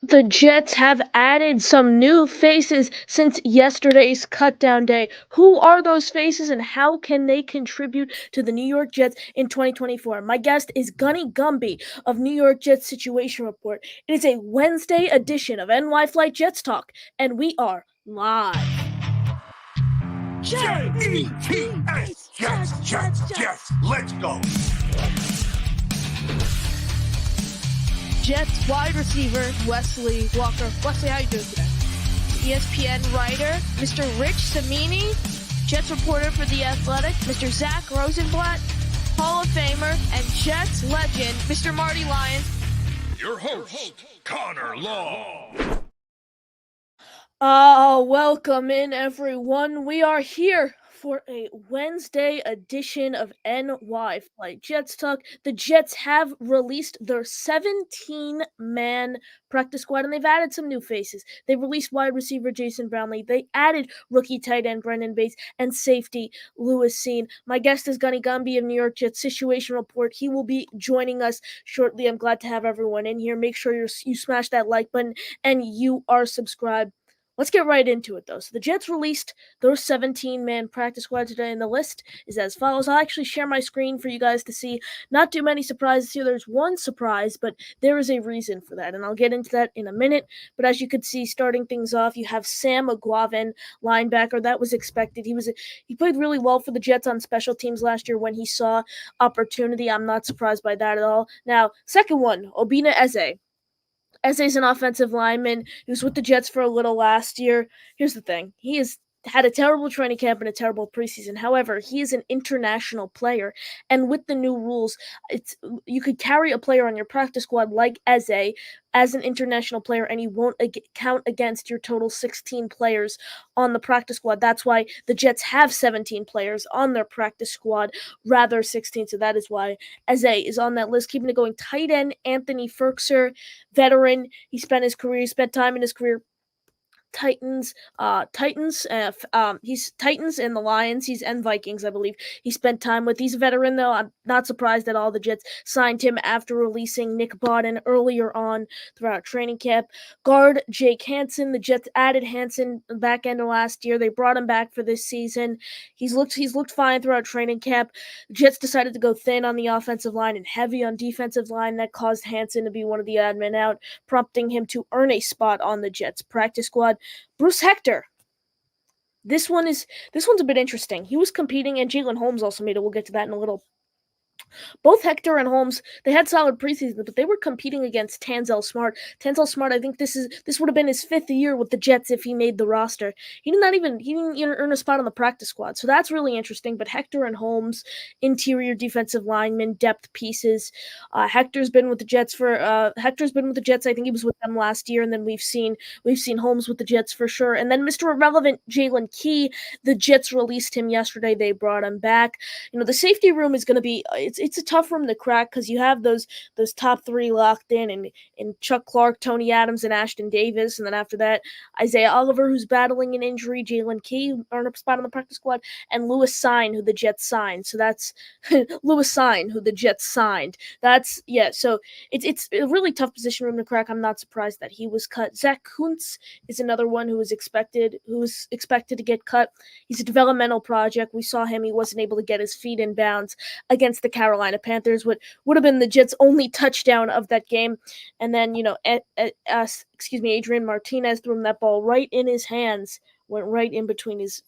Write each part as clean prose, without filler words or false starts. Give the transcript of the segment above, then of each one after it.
The Jets have added some new faces since yesterday's cutdown day. Who are those faces and how can they contribute to the New York Jets in 2024? My guest is Gunny Gumby of New York Jets Situation Report. It is a Wednesday edition of NY Flight Jets Talk, and we are live. Jets, Jets, let's go. Jets wide receiver Wesley Walker. Wesley, how you doing today? ESPN writer Mr. Rich Samini, Jets reporter for The Athletic, Mr. Zach Rosenblatt, Hall of Famer and Jets legend Mr. Marty Lyons. Your host, Connor Law. Welcome in everyone. We are here for a Wednesday edition of NY Flight Jets Talk. The Jets have released their 17-man practice squad, and they've added some new faces. They released wide receiver Jason Brownlee. They added rookie tight end Brendan Bates and safety Lewis Seen. My guest is Gunny Gumby of New York Jets Situation Report. He will be joining us shortly. I'm glad to have everyone in here. Make sure you smash that like button and you are subscribed. Let's get right into it, though. So the Jets released their 17-man practice squad today, and the list is as follows. I'll actually share my screen for you guys to see. Not too many surprises here. There's one surprise, but there is a reason for that, and I'll get into that in a minute. But as you can see, starting things off, you have Sam Aguavin, linebacker. That was expected. He played really well for the Jets on special teams last year when he saw opportunity. I'm not surprised by that at all. Now, second one, Obina Eze. Eze's an offensive lineman. He was with the Jets for a little last year. Here's the thing. He has had a terrible training camp and a terrible preseason. However, he is an international player, and with the new rules, you could carry a player on your practice squad like Eze as an international player, and he won't count against your total 16 players on the practice squad. That's why the Jets have 17 players on their practice squad, rather 16. So that is why Eze is on that list. Keeping it going, tight end Anthony Ferkser, veteran. He spent time in his career he's Titans and the Lions, and Vikings, I believe. He spent time with. He's a veteran, though. I'm not surprised at all the Jets signed him after releasing Nick Bodden earlier on throughout training camp. Guard Jake Hansen, the Jets added Hansen back end of last year. They brought him back for this season. He's looked fine throughout training camp. The Jets decided to go thin on the offensive line and heavy on defensive line. That caused Hansen to be one of the odd men out, prompting him to earn a spot on the Jets practice squad. Bruce Hector. This one's a bit interesting. He was competing, and Jalen Holmes also made it. We'll get to that in a little. Both Hector and Holmes, they had solid preseasons, but they were competing against Tanzel Smart. Tanzel Smart, I think this would have been his 5th year with the Jets if he made the roster. He didn't even earn a spot on the practice squad, so that's really interesting. But Hector and Holmes, interior defensive linemen, depth pieces. Hector's been with the Jets. I think he was with them last year, and then we've seen Holmes with the Jets for sure. And then Mr. Irrelevant Jalen Key, the Jets released him yesterday. They brought him back. The safety room is going to be it's a tough room to crack because you have those top 3 locked in, and Chuck Clark, Tony Adams, and Ashton Davis, and then after that, Isaiah Oliver, who's battling an injury, Jalen Key earned a spot on the practice squad, and Lewis Sine, who the Jets signed. So that's Lewis Sine, who the Jets signed. So it's a really tough position room to crack. I'm not surprised that he was cut. Zach Kuntz is another one who was expected to get cut. He's a developmental project. We saw him. He wasn't able to get his feet in bounds against the Carolina Panthers, what would have been the Jets' only touchdown of that game. And then, Adrian Martinez threw him that ball right in his hands. Went right in between his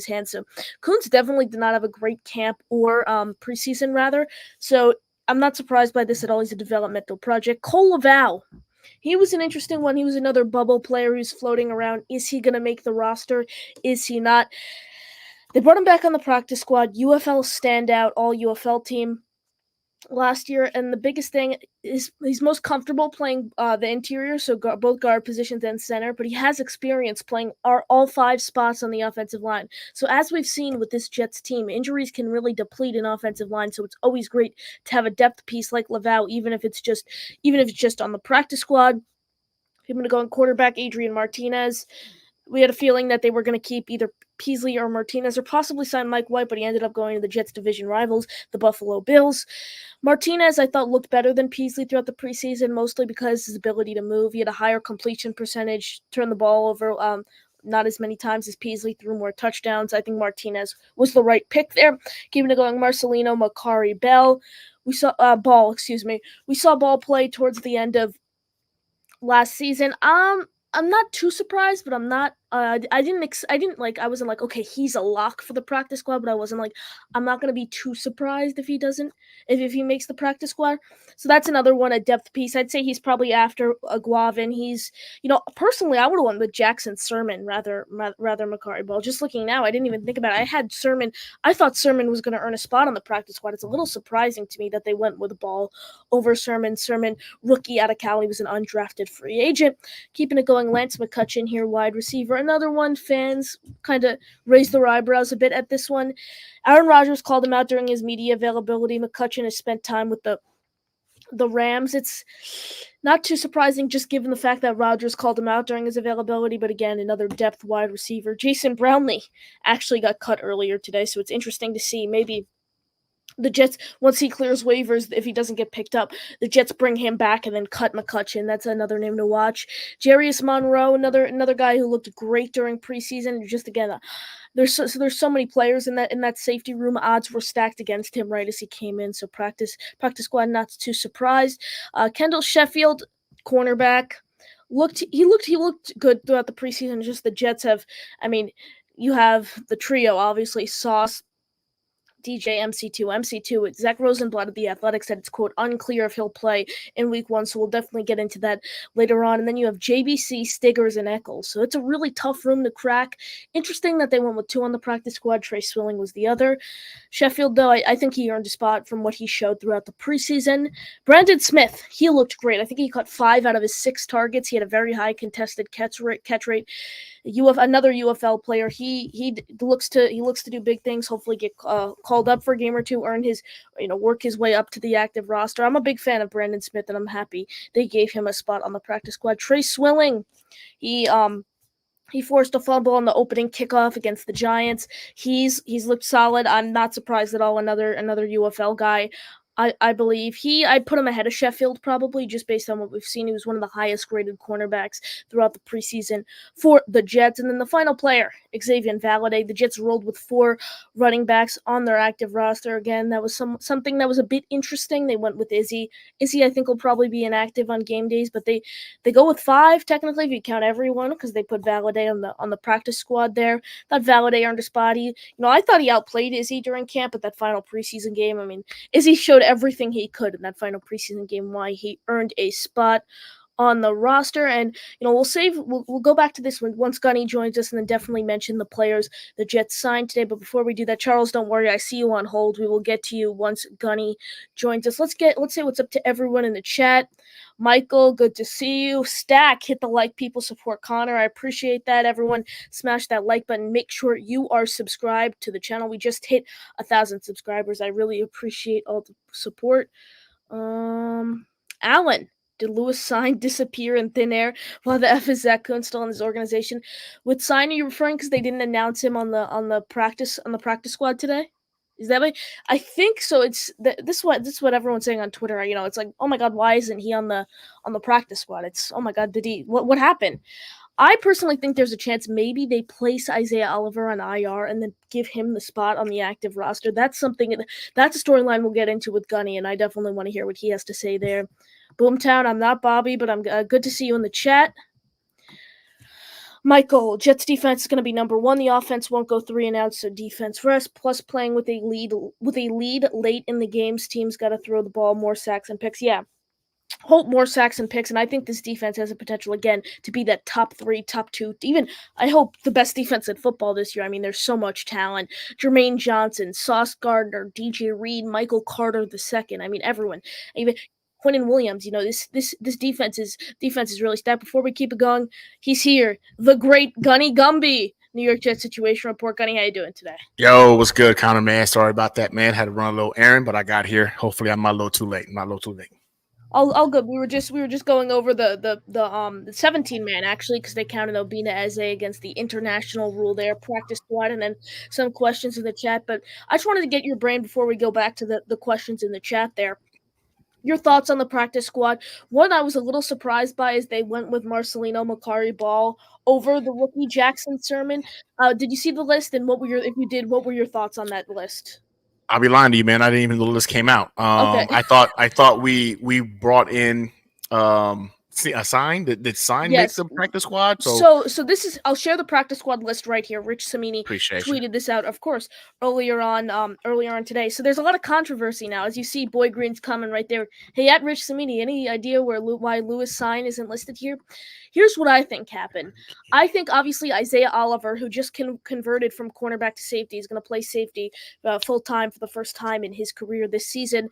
hands. So Kuntz definitely did not have a great camp or preseason rather. So I'm not surprised by this at all. He's a developmental project. Cole Laval. He was an interesting one. He was another bubble player who's floating around. Is he going to make the roster? Is he not? They brought him back on the practice squad. UFL standout, all UFL team last year, and the biggest thing is he's most comfortable playing the interior, so both guard positions and center, but he has experience playing all 5 spots on the offensive line. So as we've seen with this Jets team, injuries can really deplete an offensive line, so it's always great to have a depth piece like Laval, even if it's just on the practice squad. I'm going to go on quarterback Adrian Martinez. We had a feeling that they were going to keep either Peasley or Martinez or possibly sign Mike White, but he ended up going to the Jets' division rivals, the Buffalo Bills. Martinez, I thought, looked better than Peasley throughout the preseason, mostly because his ability to move. He had a higher completion percentage, turned the ball over not as many times as Peasley, threw more touchdowns. I think Martinez was the right pick there. Keeping it going, Marcelino, Makari, Bell. We saw Ball, excuse me. We saw Ball play towards the end of last season. I'm not too surprised, but I'm not. I didn't like. I wasn't like, okay, he's a lock for the practice squad, but I wasn't like, I'm not gonna be too surprised if he doesn't, if he makes the practice squad. So that's another one, a depth piece. I'd say he's probably after Guavin. He's, personally, I would have went with Jackson Sermon rather Makari Ball. Just looking now, I didn't even think about it. I had Sermon. I thought Sermon was gonna earn a spot on the practice squad. It's a little surprising to me that they went with Ball over Sermon. Sermon, rookie out of Cali, was an undrafted free agent. Keeping it going, Lance McCutcheon here, wide receiver. Another one, fans kind of raised their eyebrows a bit at this one. Aaron Rodgers called him out during his media availability. McCutcheon has spent time with the Rams. It's not too surprising, just given the fact that Rodgers called him out during his availability. But again, another depth wide receiver. Jason Brownlee actually got cut earlier today, so it's interesting to see maybe the Jets, once he clears waivers, if he doesn't get picked up, the Jets bring him back and then cut McCutcheon. That's another name to watch. Jarius Monroe, another guy who looked great during preseason. Just again, there's so many players in that safety room. Odds were stacked against him right as he came in. So practice squad not too surprised. Kendall Sheffield, cornerback, looked good throughout the preseason. Just the Jets have, you have the trio, obviously Sauce, DJ, MC2. Zach Rosenblatt of The Athletic said it's, quote, unclear if he'll play in week 1, so we'll definitely get into that later on. And then you have JBC, Stiggers, and Eccles. So it's a really tough room to crack. Interesting that they went with 2 on the practice squad. Trey Swilling was the other. Sheffield, though, I think he earned a spot from what he showed throughout the preseason. Brandon Smith, he looked great. I think he caught 5 out of his 6 targets. He had a very high contested catch rate. Another UFL player. He looks to do big things. Hopefully, get called up for a game or two, earn his, work his way up to the active roster. I'm a big fan of Brandon Smith, and I'm happy they gave him a spot on the practice squad. Trey Swilling, he forced a fumble on the opening kickoff against the Giants. He's looked solid. I'm not surprised at all. Another UFL guy. I believe I put him ahead of Sheffield probably just based on what we've seen. He was one of the highest graded cornerbacks throughout the preseason for the Jets. And then the final player, Xavier Valade. The Jets rolled with 4 running backs on their active roster. Again, that was something that was a bit interesting. They went with Izzy. Izzy, I think, will probably be inactive on game days, but they go with 5 technically if you count everyone because they put Valade on the practice squad there. Thought Valade earned a spot. I thought he outplayed Izzy during camp at that final preseason game. Izzy showed everything he could in that final preseason game, why he earned a spot on the roster. And we'll go back to this one once Gunny joins us, and then definitely mention the players the Jets signed today. But before we do that, Charles, don't worry, I see you on hold. We will get to you once Gunny joins us. Let's say what's up to everyone in the chat. Michael, good to see you. Stack, hit the like, people support Connor. I appreciate that. Everyone, smash that like button. Make sure you are subscribed to the channel. We just hit 1,000 subscribers. I really appreciate all the support. Alan, did Lewis Sign disappear in thin air? While the F is Zach Kuhn still in his organization? With Sign, are you referring because they didn't announce him on the practice squad today? Is that way? I think so. It's this is what everyone's saying on Twitter. It's like, oh my god, why isn't he on the practice squad? It's, oh my god, did he? What happened? I personally think there's a chance maybe they place Isaiah Oliver on IR and then give him the spot on the active roster. That's a storyline we'll get into with Gunny, and I definitely want to hear what he has to say there. Boomtown, I'm not Bobby, but I'm good to see you in the chat. Michael, Jets defense is going to be number 1. The offense won't go 3 and out, so defense rest. Plus, playing with a lead late in the games, teams got to throw the ball, more sacks and picks. Yeah, hope more sacks and picks, and I think this defense has a potential again to be that top 3, top 2, even I hope the best defense in football this year. There's so much talent. Jermaine Johnson, Sauce Gardner, DJ Reed, Michael Carter II. Everyone, even Quinnen Williams. This defense is really stacked. Before we keep it going, he's here, the great Gunny Gumby. New York Jets situation report. Gunny, how you doing today? Yo, what's good, Connor, man? Sorry about that, man. Had to run a little errand, but I got here. Hopefully, I'm not a little too late. All good. We were just going over the 17 man actually because they counted Obina Eze against the international rule there, practice squad, and then some questions in the chat. But I just wanted to get your brain before we go back to the questions in the chat there. Your thoughts on the practice squad? One I was a little surprised by is they went with Marcelino Macari Ball over the rookie Jackson Sermon. Did you see the list? And if you did, what were your thoughts on that list? I'll be lying to you, man. I didn't even know the list came out. Okay. I thought we brought in a sign. Did sign make Yes. the practice squad? So So this is I'll share the practice squad list right here. Rich Samini appreciate you. tweeted this out, of course, earlier on today. So there's a lot of controversy now, as you see. Boy Green's coming right there. Hey, at Rich Samini, any idea why Lewis Sign isn't listed here? Here's what I think happened. I think obviously Isaiah Oliver, who just converted from cornerback to safety, is going to play safety full time for the first time in his career this season.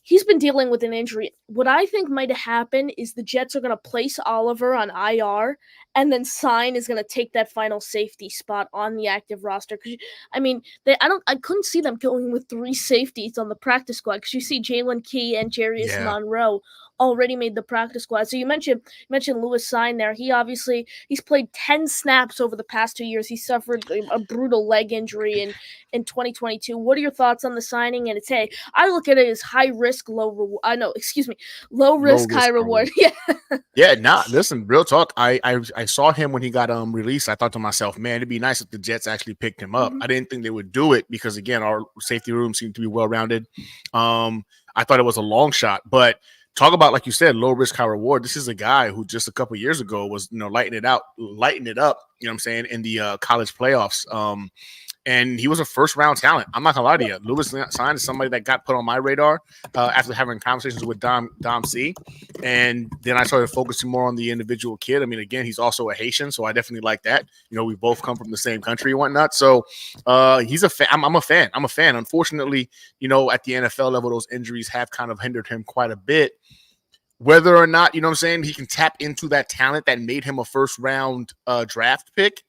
He's been dealing with an injury. What I think might happen is the Jets are going to place Oliver on IR, and then Sign is going to take that final safety spot on the active roster. Because I mean, I couldn't see them going with three safeties on the practice squad. Because you see Jalen Key and Jarius Yeah, Monroe already made the practice squad. So you mentioned Lewis Sign there. He's played 10 snaps over the past 2 years. He suffered a brutal leg injury in 2022. What are your thoughts on the signing? And I look at it as high risk, low reward. I know, excuse me, low low risk, high risk. reward. Yeah. Yeah, nah, listen, real talk. I saw him when he got released. I thought to myself, man, it'd be nice if the Jets actually picked him up. Mhm. I didn't think they would do it because again, our safety room seemed to be well rounded. I thought it was a long shot, but talk about like you said, low risk, high reward. This is a guy who just a couple years ago was lighting it up. You know what I'm saying, in the college playoffs. And he was a first round talent. I'm not gonna lie to you. Lewis Sign is somebody that got put on my radar after having conversations with Dom C. And then I started focusing more on the individual kid. I mean, again, he's also a Haitian, so I definitely like that. We both come from the same country and whatnot. So he's a fan. I'm a fan. I'm a fan. Unfortunately, at the NFL level, those injuries have kind of hindered him quite a bit. Whether or not, he can tap into that talent that made him a first round draft pick.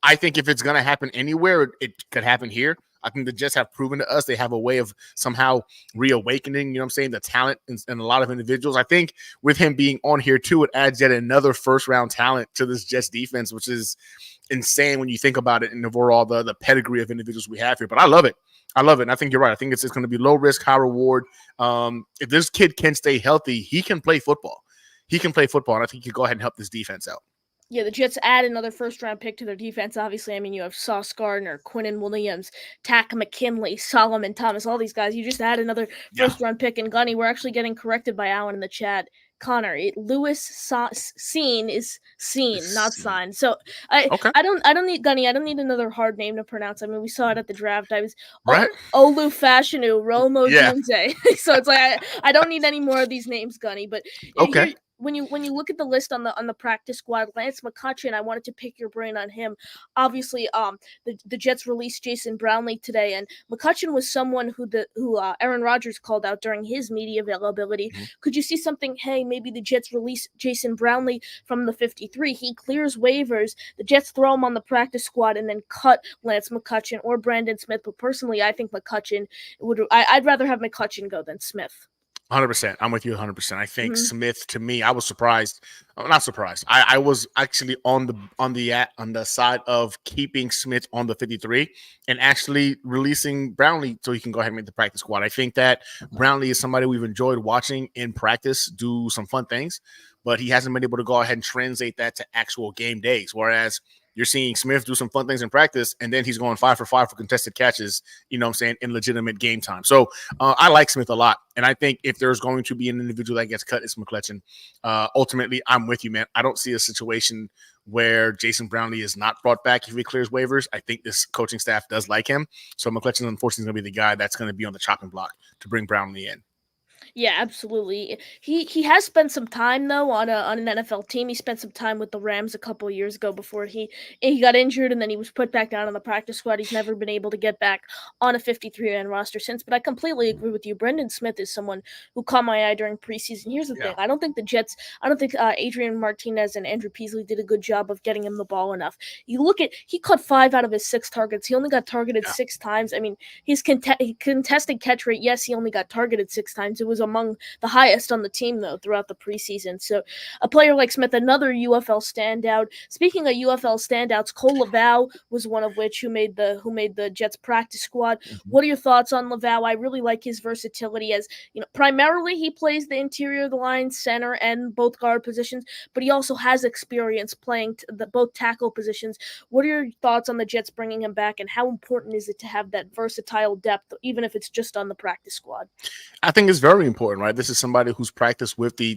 I think if it's going to happen anywhere, it could happen here. I think the Jets have proven to us they have a way of somehow reawakening, the talent in a lot of individuals. I think with him being on here too, it adds yet another first round talent to this Jets defense, which is insane when you think about it and overall the pedigree of individuals we have here. But I love it. And I think you're right. I think it's going to be low risk, high reward. If this kid can stay healthy, he can play football. And I think he can go ahead and help this defense out. Yeah, the Jets add another first-round pick to their defense. Obviously, I mean, you have Sauce Gardner, Quinnen Williams, Tack McKinley, Solomon Thomas, all these guys. You just add another Yeah. first-round pick. And Gunny, we're actually getting corrected by Alan in the chat. Connor, Lewis Seen is seen, not signed. So Okay. I don't need Gunny. I don't need another hard name to pronounce. I mean, we saw it at the draft. I was Right? Olu Fashanu, Romo Yeah. Dunze. So it's like I don't need any more of these names, Gunny. But Okay. here, when you look at the list on the practice squad, Lance McCutcheon, I wanted to pick your brain on him. Obviously, the Jets released Jason Brownlee today, and McCutcheon was someone who Aaron Rodgers called out during his media availability. Mhm. Could you see something? Hey, maybe the Jets release Jason Brownlee from the 53. He clears waivers. The Jets throw him on the practice squad and then cut Lance McCutcheon or Brandon Smith. But personally, I think McCutcheon I'd rather have McCutcheon go than Smith. 100%. I'm with you 100%. I think Mhm. Smith, to me, I was surprised. Not surprised. I was actually on the side of keeping Smith on the 53 and actually releasing Brownlee so he can go ahead and make the practice squad. I think that Brownlee is somebody we've enjoyed watching in practice do some fun things, but he hasn't been able to go ahead and translate that to actual game days. Whereas you're seeing Smith do some fun things in practice, and then he's going 5 for 5 for contested catches, in legitimate game time. So I like Smith a lot. And I think if there's going to be an individual that gets cut, it's McCutcheon. Ultimately, I'm with you, man. I don't see a situation where Jason Brownlee is not brought back if he clears waivers. I think this coaching staff does like him. So McCutcheon, unfortunately, is going to be the guy that's going to be on the chopping block to bring Brownlee in. Yeah, absolutely. He has spent some time though on an NFL team. He spent some time with the Rams a couple of years ago before he got injured, and then he was put back down on the practice squad. He's never been able to get back on a 53-man roster since. But I completely agree with you. Brendan Smith is someone who caught my eye during preseason. Here's the thing: I don't think Adrian Martinez and Andrew Peasley did a good job of getting him the ball enough. You look at he caught 5 out of his 6 targets. He only got targeted 6 times. I mean, his contested catch rate. Yes, he only got targeted 6 times. It was among the highest on the team though throughout the preseason. So a player like Smith, another UFL standout. Speaking of UFL standouts, Cole Laval was one of which who made the Jets practice squad. Mhm. What are your thoughts on Laval? I really like his versatility as primarily he plays the interior of the line, center, and both guard positions, but he also has experience playing both tackle positions. What are your thoughts on the Jets bringing him back, and how important is it to have that versatile depth, even if it's just on the practice squad? I think it's very important, right? This is somebody who's practiced with the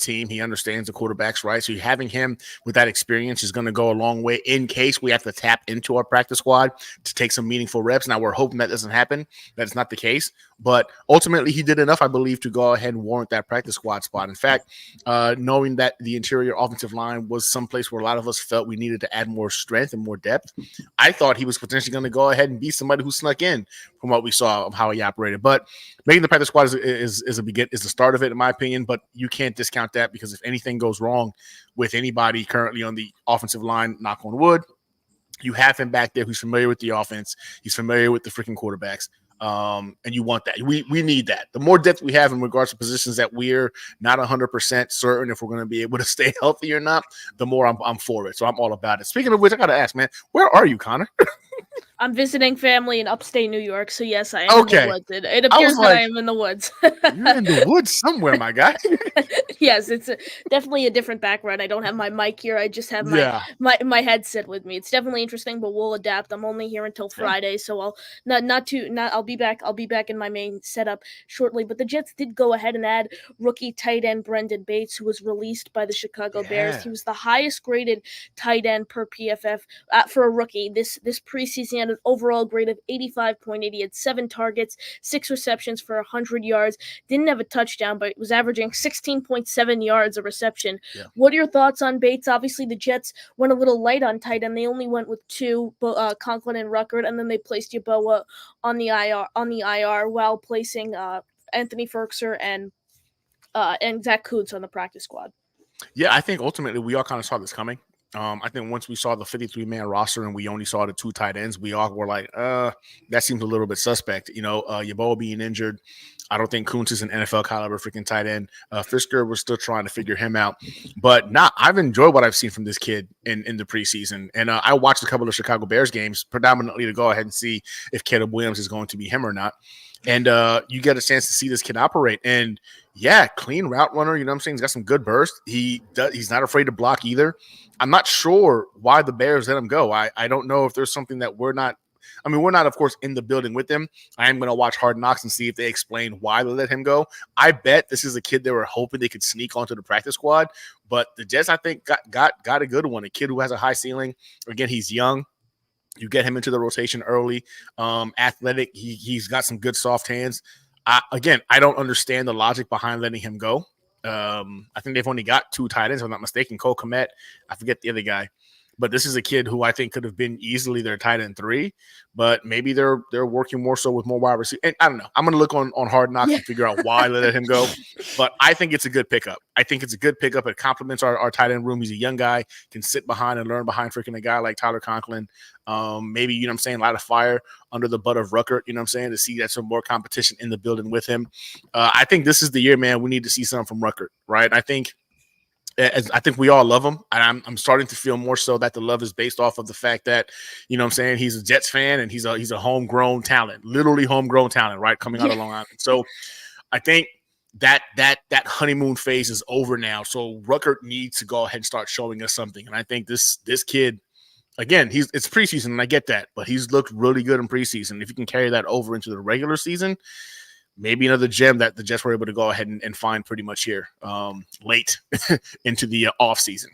team. He understands the quarterbacks, right? So having him with that experience is going to go a long way in case we have to tap into our practice squad to take some meaningful reps. Now we're hoping that doesn't happen. That's not the case, but ultimately he did enough, I believe, to go ahead and warrant that practice squad spot. In fact, knowing that the interior offensive line was someplace where a lot of us felt we needed to add more strength and more depth, I thought he was potentially going to go ahead and be somebody who snuck in from what we saw of how he operated. But making the practice squad is the start of it, in my opinion. But you can't discount that, because if anything goes wrong with anybody currently on the offensive line, knock on wood, you have him back there who's familiar with the offense. He's familiar with the freaking quarterbacks. And you want that. We need that. The more depth we have in regards to positions that we're not 100% certain if we're going to be able to stay healthy or not, the more I'm for it. So I'm all about it. Speaking of which, I got to ask, man, where are you, Connor? I'm visiting family in upstate New York, so yes, I am in the Okay. woods. It I was appears that I like, am in the woods. you're in the woods somewhere, my guy. Yes, it's definitely a different background. I don't have my mic here. I just have my Yeah. my headset with me. It's definitely interesting, but we'll adapt. I'm only here until Yeah. Friday, so I'll be back. I'll be back in my main setup shortly. But the Jets did go ahead and add rookie tight end Brendan Bates, who was released by the Chicago Bears. He Yeah. was the highest graded tight end per PFF for a rookie this preseason. He had an overall grade of 85.8. He had 7 targets, 6 receptions for 100 yards. Didn't have a touchdown, but was averaging 16.7 yards a reception. Yeah. What are your thoughts on Bates? Obviously, the Jets went a little light on tight end. They only went with 2, Conklin and Ruckert, and then they placed Yeboah on the IR while placing Anthony Ferkser and Zach Kuntz on the practice squad. Yeah, I think ultimately we all kind of saw this coming. I think once we saw the 53-man roster and we only saw the 2 tight ends, we all were like, that seems a little bit suspect. Yeboah being injured. I don't think Kuntz is an NFL caliber freaking tight end. Fisker, we're still trying to figure him out. But I've enjoyed what I've seen from this kid in the preseason. And I watched a couple of Chicago Bears games predominantly to go ahead and see if Caleb Williams is going to be him or not. And you get a chance to see this kid operate. And yeah, clean route runner. You know what I'm saying? He's got some good burst. He's not afraid to block either. I'm not sure why the Bears let him go. I don't know if there's something that we're not. I mean, we're not, of course, in the building with them. I am going to watch Hard Knocks and see if they explain why they let him go. I bet this is a kid they were hoping they could sneak onto the practice squad. But the Jets, I think, got a good one. A kid who has a high ceiling. Again, he's young. You get him into the rotation early. Athletic. He's got some good soft hands. I don't understand the logic behind letting him go. I think they've only got 2 tight ends, if I'm not mistaken. Cole Kmet. I forget the other guy. But this is a kid who I think could have been easily their tight end 3, but maybe they're working more so with more wide receivers. And I don't know. I'm going to look on Hard Knocks and figure out why they let him go. But I think it's a good pickup. It complements our tight end room. He's a young guy, can sit behind and learn behind freaking a guy like Tyler Conklin. Maybe, you know what I'm saying, light a fire under the butt of Ruckert, you know what I'm saying, to see that some more competition in the building with him. I think this is the year, man, we need to see something from Ruckert, right? I think we all love him, and I'm starting to feel more so that the love is based off of the fact that, you know what I'm saying, he's a Jets fan and he's a homegrown talent, literally homegrown talent, right, coming out of Long Island. So I think that honeymoon phase is over now. So Ruckert needs to go ahead and start showing us something. And I think this kid, again, it's preseason, and I get that, but he's looked really good in preseason. If you can carry that over into the regular season, maybe another gem that the Jets were able to go ahead and find pretty much here late into the off season.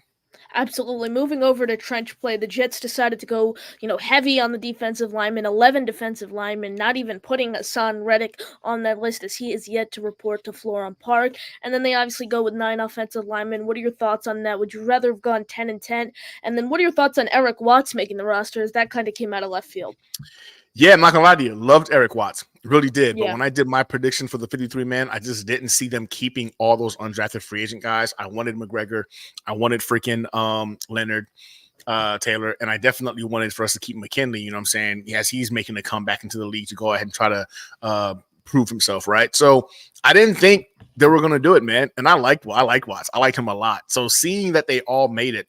Absolutely. Moving over to trench play, the Jets decided to go, heavy on the defensive linemen, 11 defensive linemen, not even putting Hassan Reddick on that list as he is yet to report to Florham Park. And then they obviously go with 9 offensive linemen. What are your thoughts on that? Would you rather have gone 10 and 10? And then what are your thoughts on Eric Watts making the roster, as that kind of came out of left field? Yeah, I'm not gonna lie to you. Loved Eric Watts. Really did. Yeah. But when I did my prediction for the 53-man, I just didn't see them keeping all those undrafted free agent guys. I wanted McGregor. I wanted freaking Leonard Taylor. And I definitely wanted for us to keep McKinley, you know what I'm saying, as he's making a comeback into the league to go ahead and try to prove himself, right? So I didn't think they were going to do it, man. And I like Watts. I liked him a lot. So seeing that they all made it,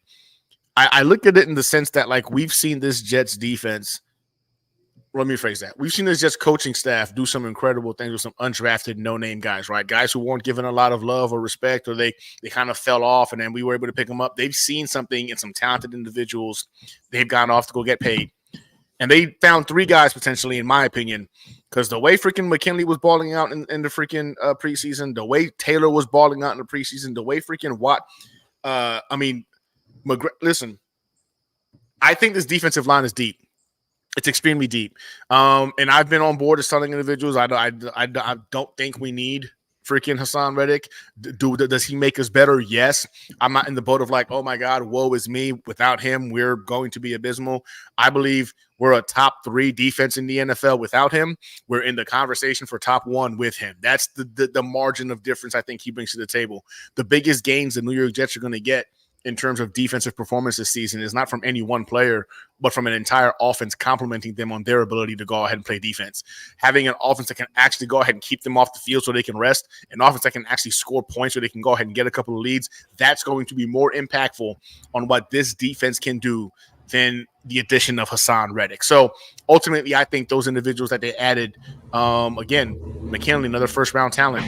I looked at it in the sense that, like, we've seen this Jets defense. Let me phrase that. We've seen this Jets coaching staff do some incredible things with some undrafted, no-name guys, right? Guys who weren't given a lot of love or respect, or they kind of fell off, and then we were able to pick them up. They've seen something in some talented individuals. They've gone off to go get paid. And they found 3 guys, potentially, in my opinion, because the way freaking McKinley was balling out in the freaking preseason, the way Taylor was balling out in the preseason, the way freaking Watt, listen, I think this defensive line is deep. It's extremely deep. And I've been on board as telling individuals, I don't think we need freaking Hassan Reddick. Does he make us better? Yes. I'm not in the boat of like, oh my God, woe is me. Without him, we're going to be abysmal. I believe we're a top 3 defense in the NFL. Without him, we're in the conversation for top 1 with him. That's the margin of difference I think he brings to the table. The biggest gains the New York Jets are going to get in terms of defensive performance this season is not from any one player, but from an entire offense complementing them on their ability to go ahead and play defense. Having an offense that can actually go ahead and keep them off the field so they can rest, an offense that can actually score points so they can go ahead and get a couple of leads, that's going to be more impactful on what this defense can do than the addition of Hassan Reddick. So ultimately, I think those individuals that they added, again, McKinley, another first-round talent,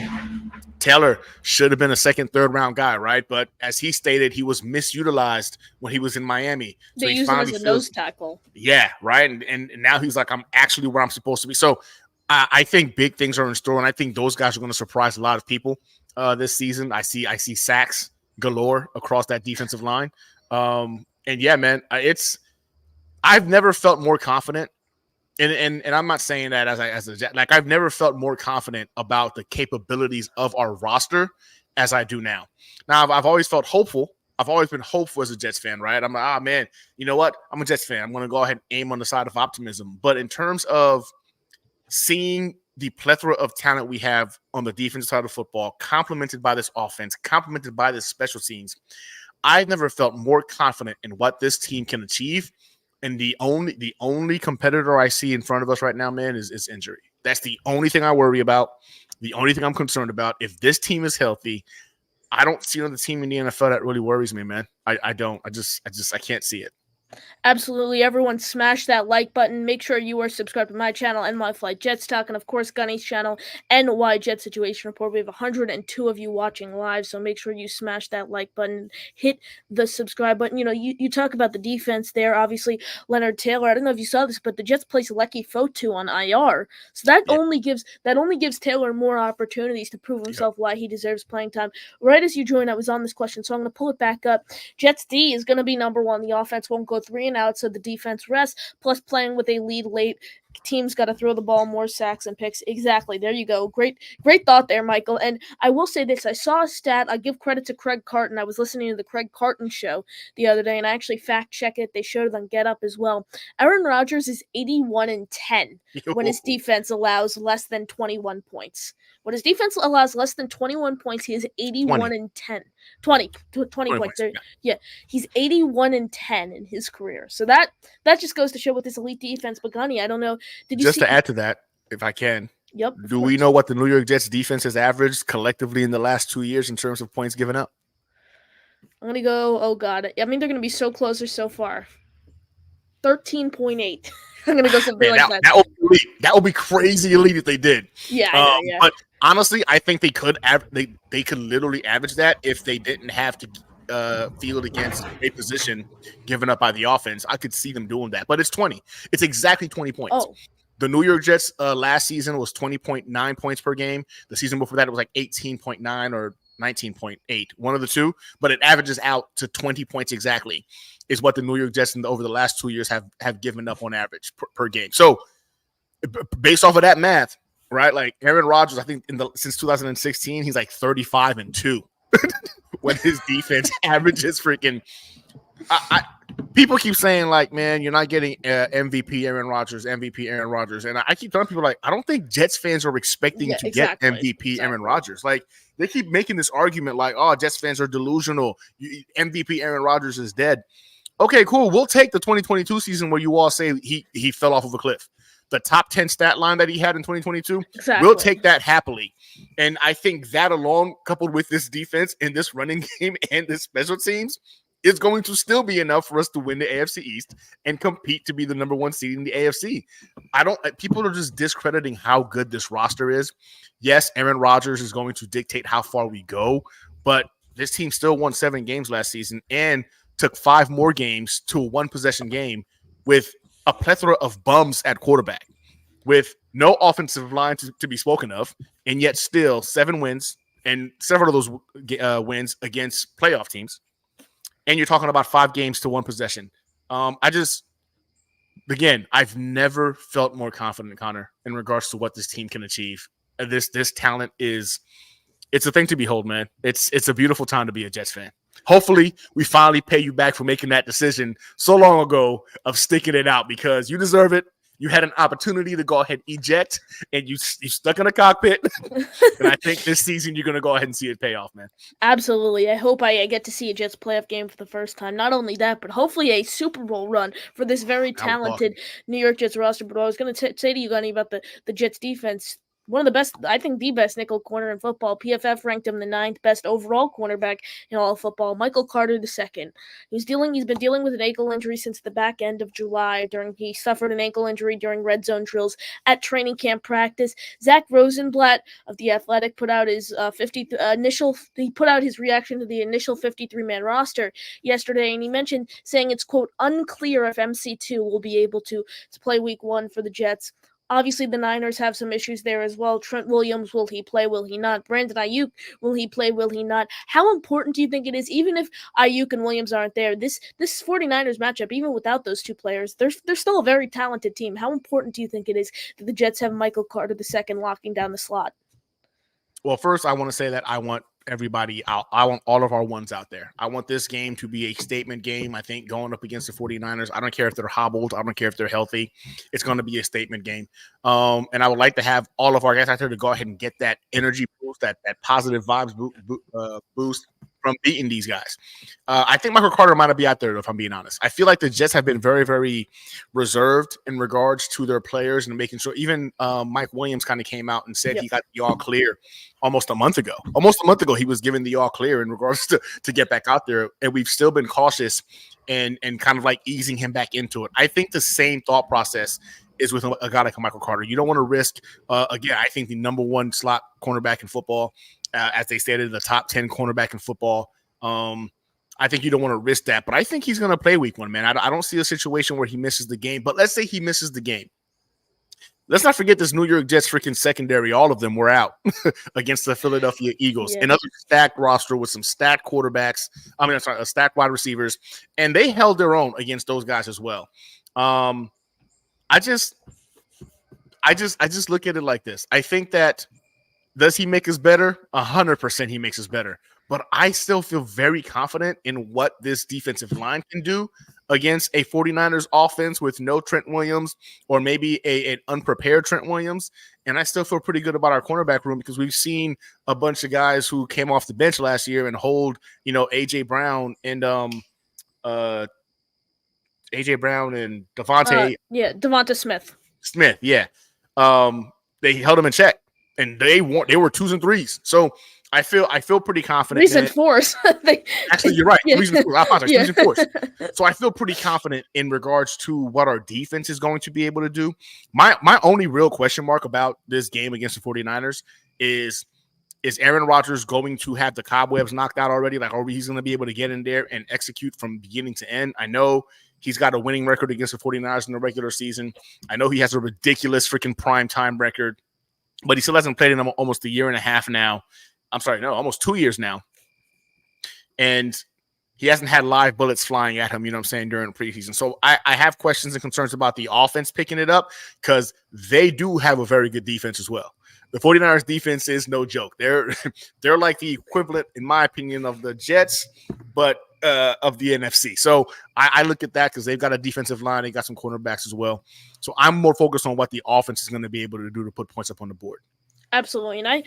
Taylor should have been a second, third round guy, right? But as he stated, he was misutilized when he was in Miami. So they use him as a nose tackle. Yeah, right. And now he's like, I'm actually where I'm supposed to be. So I think big things are in store, and I think those guys are going to surprise a lot of people this season. I see sacks galore across that defensive line. And yeah, man, I've never felt more confident. And I'm not saying that I've never felt more confident about the capabilities of our roster as I do now. Now, I've always felt hopeful. I've always been hopeful as a Jets fan, right? I'm like, man, you know what? I'm a Jets fan. I'm going to go ahead and aim on the side of optimism. But in terms of seeing the plethora of talent we have on the defensive side of football, complemented by this offense, complemented by this special teams, I've never felt more confident in what this team can achieve. And the only competitor I see in front of us right now, man, is injury. That's the only thing I worry about. The only thing I'm concerned about. If this team is healthy, I don't see another team in the NFL that really worries me, man. I don't. I can't see it. Absolutely. Everyone smash that like button. Make sure you are subscribed to my channel, NY Flight Jets Talk, and of course Gunny's channel, NY Jet Situation Report. We have 102 of you watching live, so make sure you smash that like button, hit the subscribe button. You know, you talk about the defense there. Obviously, Leonard Taylor, I don't know if you saw this, but the Jets placed Lecky Fotu on IR. So that only gives Taylor more opportunities to prove himself why he deserves playing time. Right as you joined, I was on this question, so I'm going to pull it back up. Jets D is going to be number 1. The offense won't go 3 and out, so the defense rests, plus playing with a lead late. Teams got to throw the ball, more sacks and picks. Exactly. There you go. Great thought there, Michael. And I will say this. I saw a stat. I give credit to Craig Carton. I was listening to the Craig Carton show the other day, and I actually fact-checked it. They showed it on Get Up as well. Aaron Rodgers is 81-10 when his defense allows less than 21 points. When his defense allows less than 21 points, he is 81-10. 20 points. Yeah, he's 81-10 in his career. So that just goes to show with this elite defense. But Gunny, I don't know. To add to that, if I can. Yep. Do we know what the New York Jets defense has averaged collectively in the last 2 years in terms of points given up? I'm gonna go. Oh God, I mean they're gonna be so close or so far. 13.8. I'm gonna go something like that. That would be crazy elite if they did. Yeah, But honestly, I think they could literally average that if they didn't have to field against a position given up by the offense. I could see them doing that, but it's 20. It's exactly 20 points. Oh. The New York Jets last season was 20.9 points per game. The season before that, it was like 18.9 or 19.8, one of the two, but it averages out to 20 points exactly is what the New York Jets over the last 2 years have given up on average per game. So based off of that math, right, like Aaron Rodgers, I think since 2016, he's like 35-2 when his defense averages freaking people keep saying like, man, you're not getting MVP Aaron Rodgers, and I keep telling people like, I don't think Jets fans are expecting to get MVP Aaron Rodgers. Like they keep making this argument like, oh, Jets fans are delusional. MVP Aaron Rodgers is dead. Okay, cool. We'll take the 2022 season where you all say he fell off of a cliff. the top 10 stat line that he had in 2022, Exactly. we'll take that happily. And I think that alone, coupled with this defense and this running game and this special teams, is going to still be enough for us to win the AFC East and compete to be the number one seed in the AFC. People are just discrediting how good this roster is. Yes, Aaron Rodgers is going to dictate how far we go, but this team still won 7 games last season and took 5 more games to a 1-possession game with a plethora of bums at quarterback, with no offensive line to be spoken of, and yet still 7 wins, and several of those wins against playoff teams. And you're talking about 5 games to 1 possession. I've never felt more confident, Connor, in regards to what this team can achieve. This talent it's a thing to behold, man. It's a beautiful time to be a Jets fan. Hopefully, we finally pay you back for making that decision so long ago of sticking it out, because you deserve it. You had an opportunity to go ahead and eject, and you stuck in a cockpit. And I think this season you're going to go ahead and see it pay off, man. Absolutely. I hope I get to see a Jets playoff game for the first time. Not only that, but hopefully a Super Bowl run for this very talented New York Jets roster. But I was going to say to you, Gunny, about the Jets defense. One of the best, I think the best nickel corner in football. PFF ranked him the 9th best overall cornerback in all of football. Michael Carter II. He's been dealing with an ankle injury since the back end of July. He suffered an ankle injury during red zone drills at training camp practice. Zach Rosenblatt of The Athletic put out his his reaction to the initial 53-man roster yesterday, and he mentioned saying it's, quote, unclear if MC2 will be able to play week 1 for the Jets. Obviously, the Niners have some issues there as well. Trent Williams, will he play? Will he not? Brandon Ayuk, will he play? Will he not? How important do you think it is, even if Ayuk and Williams aren't there, this 49ers matchup, even without those 2 players, they're still a very talented team. How important do you think it is that the Jets have Michael Carter II locking down the slot? Well, first, I want to say that I want everybody out. I want all of our ones out there. I want this game to be a statement game. I think going up against the 49ers, I don't care if they're hobbled. I don't care if they're healthy. It's going to be a statement game. And I would like to have all of our guys out there to go ahead and get that energy boost, that positive vibes boost from beating these guys. I think Michael Carter might be out there, if I'm being honest. I feel like the Jets have been very, very reserved in regards to their players and making sure. Even Mike Williams kind of came out and said he got the all clear almost a month ago. Almost a month ago, he was given the all clear in regards to get back out there. And we've still been cautious and kind of like easing him back into it. I think the same thought process is with a guy like Michael Carter. You don't want to risk, again, I think the number 1 slot cornerback in football, as they stated, the top 10 cornerback in football. I think you don't want to risk that, but I think he's going to play week 1, man. I don't see a situation where he misses the game, but let's say he misses the game. Let's not forget this New York Jets freaking secondary. All of them were out against the Philadelphia Eagles. Another stacked roster with some stacked quarterbacks. Stacked wide receivers, and they held their own against those guys as well. I just look at it like this. I think that, does he make us better? 100% he makes us better. But I still feel very confident in what this defensive line can do against a 49ers offense with no Trent Williams, or maybe an unprepared Trent Williams. And I still feel pretty good about our cornerback room, because we've seen a bunch of guys who came off the bench last year and hold, A.J. Brown and Devontae. Devonta Smith. Yeah. They held him in check, and they were 2s and 3s. So I feel pretty confident. Recent force. Actually, you're right. Yeah. Recent force. I apologize. Yeah. Recent force. So I feel pretty confident in regards to what our defense is going to be able to do. My only real question mark about this game against the 49ers is Aaron Rodgers going to have the cobwebs knocked out already? Like, are he's going to be able to get in there and execute from beginning to end? I know he's got a winning record against the 49ers in the regular season. I know he has a ridiculous freaking primetime record, but he still hasn't played in almost a year and a half now. I'm sorry, no, almost 2 years now. And he hasn't had live bullets flying at him, during the preseason. So I have questions and concerns about the offense picking it up, because they do have a very good defense as well. The 49ers defense is no joke. They're like the equivalent, in my opinion, of the Jets, but of the NFC. So I look at that because they've got a defensive line. They got some cornerbacks as well. So I'm more focused on what the offense is going to be able to do to put points up on the board. Absolutely. And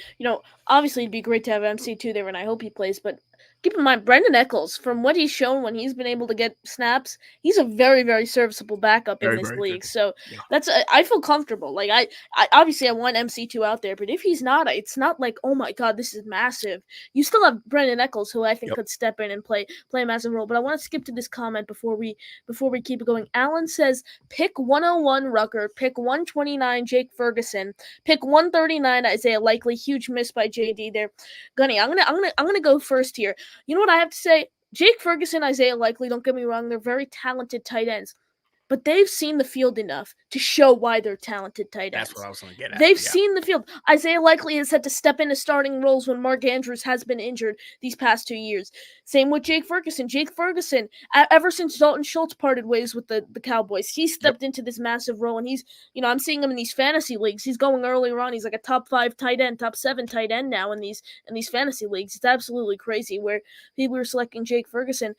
obviously it'd be great to have MC2 there, and I hope he plays, but Keep in mind, Brendan Eccles, from what he's shown when he's been able to get snaps, he's a very, very serviceable backup in Very, this very good. league. So Yeah. I feel comfortable. Like I obviously I want MC2 out there, but if he's not, it's not like, oh my god, this is massive. You still have Brendan Eccles, who I think Yep. could step in and play a massive role. But I want to skip to this comment before we keep going. Alan says, pick 101 Rucker, pick 129 Jake Ferguson, pick 139 Isaiah Likely. Huge miss by JD there. Gunny, I'm gonna go first here. You know what I have to say? Jake Ferguson, Isaiah Likely, don't get me wrong, they're very talented tight ends. But they've seen the field enough to show why they're talented tight That's ends. what I was going to get at. They've Yeah. seen the field. Isaiah Likely has had to step into starting roles when Mark Andrews has been injured these past 2 years. Same with Jake Ferguson. Jake Ferguson, ever since Dalton Schultz parted ways with the Cowboys, he stepped into this massive role, and he's, I'm seeing him in these fantasy leagues. He's going earlier on. He's like a top 5 tight end, top 7 tight end now in these fantasy leagues. It's absolutely crazy where people were selecting Jake Ferguson.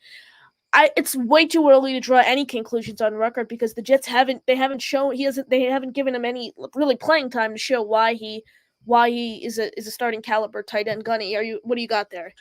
It's way too early to draw any conclusions on Ruckert because the Jets haven't given him any really playing time to show why he is a starting caliber tight end. Gunny, what do you got there?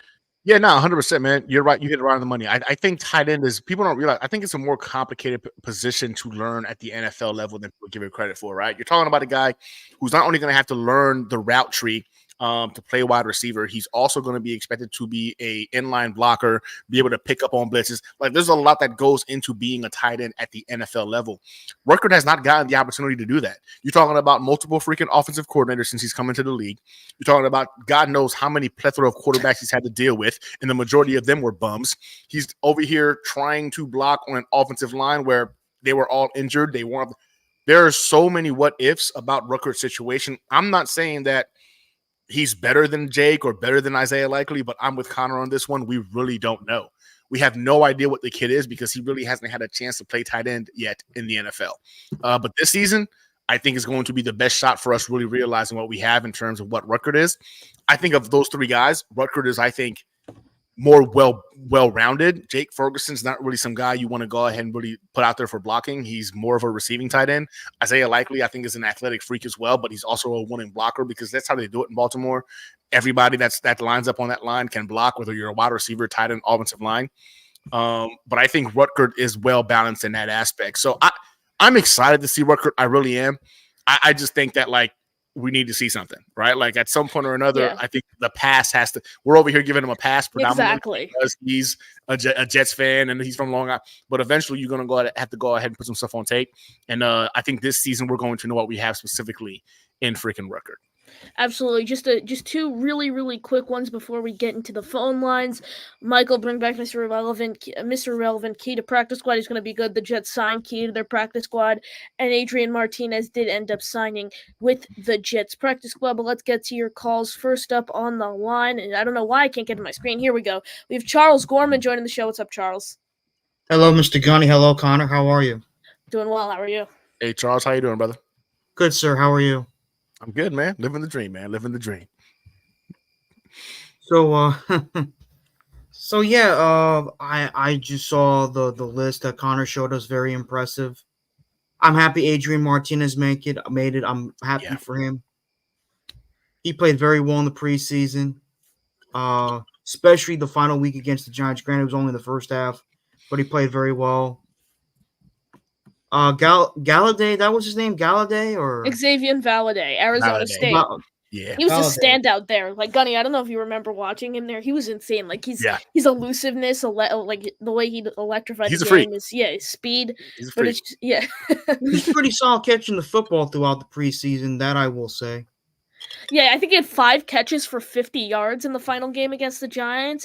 Yeah, no, 100%, man. You're right. You hit it right on the money. I think tight end is, people don't realize, I think it's a more complicated position to learn at the NFL level than people give it credit for, right? You're talking about a guy who's not only going to have to learn the route tree to play wide receiver, he's also going to be expected to be a inline blocker, be able to pick up on blitzes. Like, there's a lot that goes into being a tight end at the NFL level. Ruckert has not gotten the opportunity to do that. You're talking about multiple freaking offensive coordinators since he's come into the league. You're talking about God knows how many plethora of quarterbacks he's had to deal with, and the majority of them were bums. He's over here trying to block on an offensive line where they were all injured. There are so many what ifs about Ruckert's situation. I'm not saying that he's better than Jake or better than Isaiah Likely, but I'm with Connor on this one. We really don't know. We have no idea what the kid is because he really hasn't had a chance to play tight end yet in the NFL. But this season, I think is going to be the best shot for us really realizing what we have in terms of what Ruckert is. I think of those 3 guys, Ruckert is, I think, more well-rounded. Jake Ferguson's not really some guy you want to go ahead and really put out there for blocking. He's more of a receiving tight end. Isaiah Likely, I think, is an athletic freak as well, but he's also a winning blocker because that's how they do it in Baltimore. Everybody that lines up on that line can block, whether you're a wide receiver, tight end, offensive line. But I think Ruckert is well-balanced in that aspect. So I'm excited to see Ruckert. I really am. I just think that, like, we need to see something, right? Like, at some point or another, I think the pass has to. We're over here giving him a pass predominantly because he's a Jets fan and he's from Long Island. But eventually, you're going to have to go ahead and put some stuff on tape. And I think this season we're going to know what we have specifically in freaking Ruckert. Absolutely. Just 2 really, really quick ones before we get into the phone lines. Michael, bring back Mr. Irrelevant. Key to practice squad. He's going to be good. The Jets signed Key to their practice squad, and Adrian Martinez did end up signing with the Jets practice squad. But let's get to your calls. First up on the line, and I don't know why I can't get to my screen. Here we go. We have Charles Gorman joining the show. What's up, Charles? Hello, Mr. Gunny. Hello, Connor. How are you? Doing well. How are you? Hey, Charles, how you doing, brother? Good, sir. How are you? I'm good, man. Living the dream, man. Living the dream. So, I just saw the list that Connor showed us. Very impressive. I'm happy Adrian Martinez made it. I'm happy for him. He played very well in the preseason, especially the final week against the Giants. Granted, it was only the first half, but he played very well. Galladay, that was his name, Galladay, or Xavier Valladay, Arizona State. Yeah, he was a standout there. Like, Gunny, I don't know if you remember watching him there. He was insane. Like, his elusiveness, like the way he electrified the game is his speed. He's a freak. He was pretty solid catching the football throughout the preseason. That I will say. Yeah, I think he had 5 catches for 50 yards in the final game against the Giants.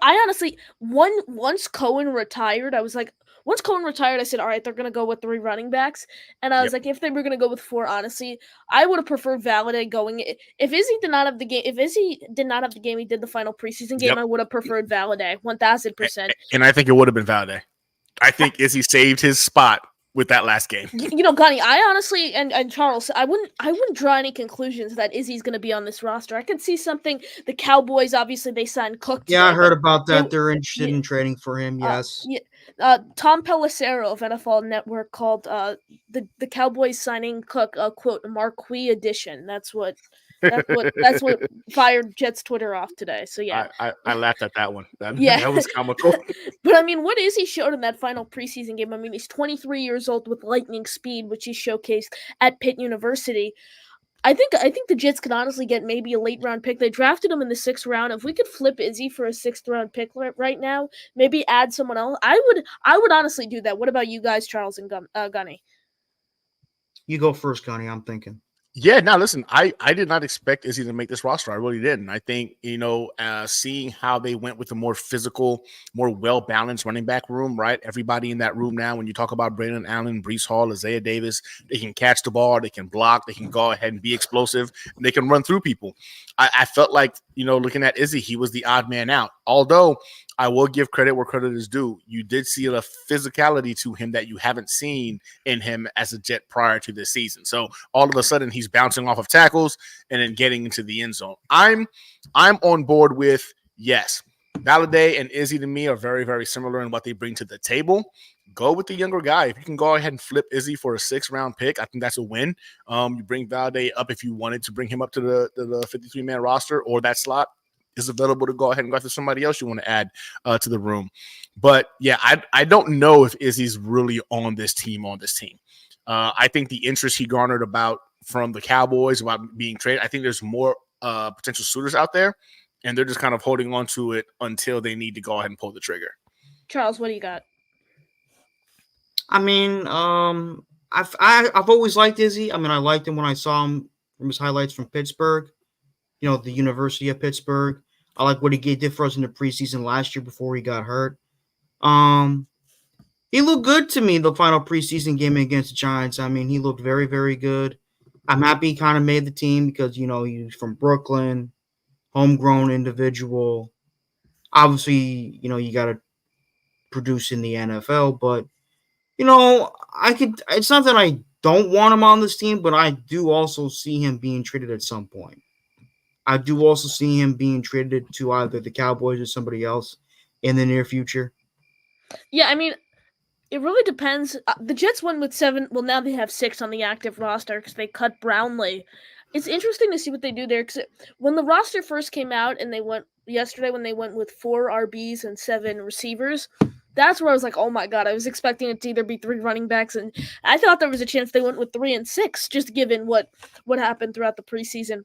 I honestly, once Cohen retired, I was like, I said, all right, they're going to go with 3 running backs. And I was like, if they were going to go with 4, honestly, I would have preferred Valladay going. If Izzy did not have the game, he did the final preseason game, I would have preferred Valladay, 1,000%. And I think it would have been Valladay. I think Izzy saved his spot with that last game. Gunny, I honestly, and Charles, I wouldn't draw any conclusions that Izzy's going to be on this roster. I could see something. The Cowboys, obviously, they signed Cook today. Yeah, I heard about that. They're interested in trading for him, yes. Tom Pelissero of NFL Network called the Cowboys signing Cook a, quote, marquee addition. That's what That's what fired Jets Twitter off today. So yeah. I laughed at that one. Yeah. That was comical. But I mean, what Izzy showed in that final preseason game, I mean, he's 23 years old with lightning speed, which he showcased at Pitt University. I think the Jets could honestly get maybe a late round pick. They drafted him in the 6th round. If we could flip Izzy for a 6th round pick right now, maybe add someone else, I would honestly do that. What about you guys, Charles and Gunny? You go first, Gunny. I'm thinking. Yeah, now listen, I did not expect Izzy to make this roster. I really didn't. I think, seeing how they went with a more physical, more well-balanced running back room, right? Everybody in that room now, when you talk about Braylon Allen, Breece Hall, Isaiah Davis, they can catch the ball, they can block, they can go ahead and be explosive, and they can run through people. I felt like, looking at Izzy, he was the odd man out. Although I will give credit where credit is due. You did see a physicality to him that you haven't seen in him as a Jet prior to this season. So all of a sudden he's bouncing off of tackles and then getting into the end zone. I'm on board with, yes, Valladay and Izzy to me are very, very similar in what they bring to the table. Go with the younger guy. If you can go ahead and flip Izzy for a 6th round pick, I think that's a win. You bring Valladay up if you wanted to bring him up to the 53-man roster, or that slot is available to go ahead and go after somebody else you want to add to the room. But yeah, I don't know if Izzy's really on this team. I think the interest he garnered from the Cowboys about being traded, I think there's more potential suitors out there, and they're just kind of holding on to it until they need to go ahead and pull the trigger. Charles, what do you got? I mean, I've always liked Izzy. I mean, I liked him when I saw him from his highlights from Pittsburgh, the University of Pittsburgh. I like what he did for us in the preseason last year before he got hurt. He looked good to me the final preseason game against the Giants. I mean, he looked very, very good. I'm happy he kind of made the team because, he's from Brooklyn, homegrown individual. Obviously, you got to produce in the NFL, but, it's not that I don't want him on this team, but I do also see him being traded at some point. I do also see him being traded to either the Cowboys or somebody else in the near future. Yeah, I mean, it really depends. The Jets went with 7. Well, now they have 6 on the active roster because they cut Brownlee. It's interesting to see what they do there because when the roster first came out and they went yesterday when they went with 4 RBs and 7 receivers, that's where I was like, oh my God, I was expecting it to either be 3 running backs, and I thought there was a chance they went with 3 and 6, just given what happened throughout the preseason.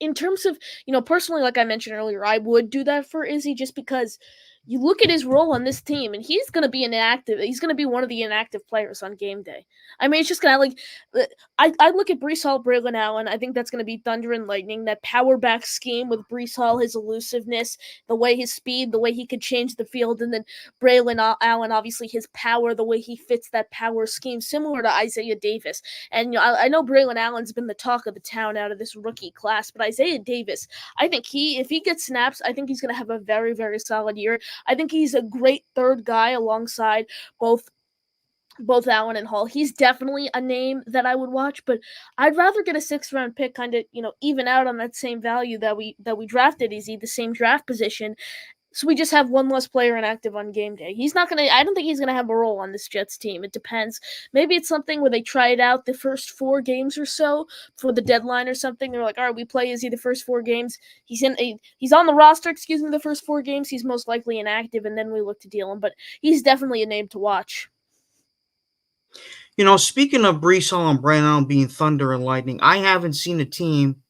In terms of, personally, like I mentioned earlier, I would do that for Izzy just because you look at his role on this team and he's going to be he's going to be one of the inactive players on game day. I mean, it's just going to I look at Breece Hall, Braylon Allen. I think that's going to be thunder and lightning. That power back scheme with Breece Hall, his elusiveness, the way his speed, the way he could change the field, and then Braylon Allen, obviously his power, the way he fits that power scheme, similar to Isaiah Davis. And I know Braylon Allen's been the talk of the town out of this rookie class, but Isaiah Davis, I think if he gets snaps, I think he's going to have a very, very solid year. I think he's a great 3rd guy alongside both Allen and Hall. He's definitely a name that I would watch, but I'd rather get a 6th round pick, kind of, even out on that same value that we drafted Izzy, the same draft position. So we just have one less player inactive on game day. I don't think he's going to have a role on this Jets team. It depends. Maybe it's something where they try it out the first 4 games or so for the deadline or something. They're like, all right, we play Izzy the first 4 games. He's on the roster, the first 4 games. He's most likely inactive, and then we look to deal him. But he's definitely a name to watch. Speaking of Breece Hall and Brandon Allen being thunder and lightning, I haven't seen a team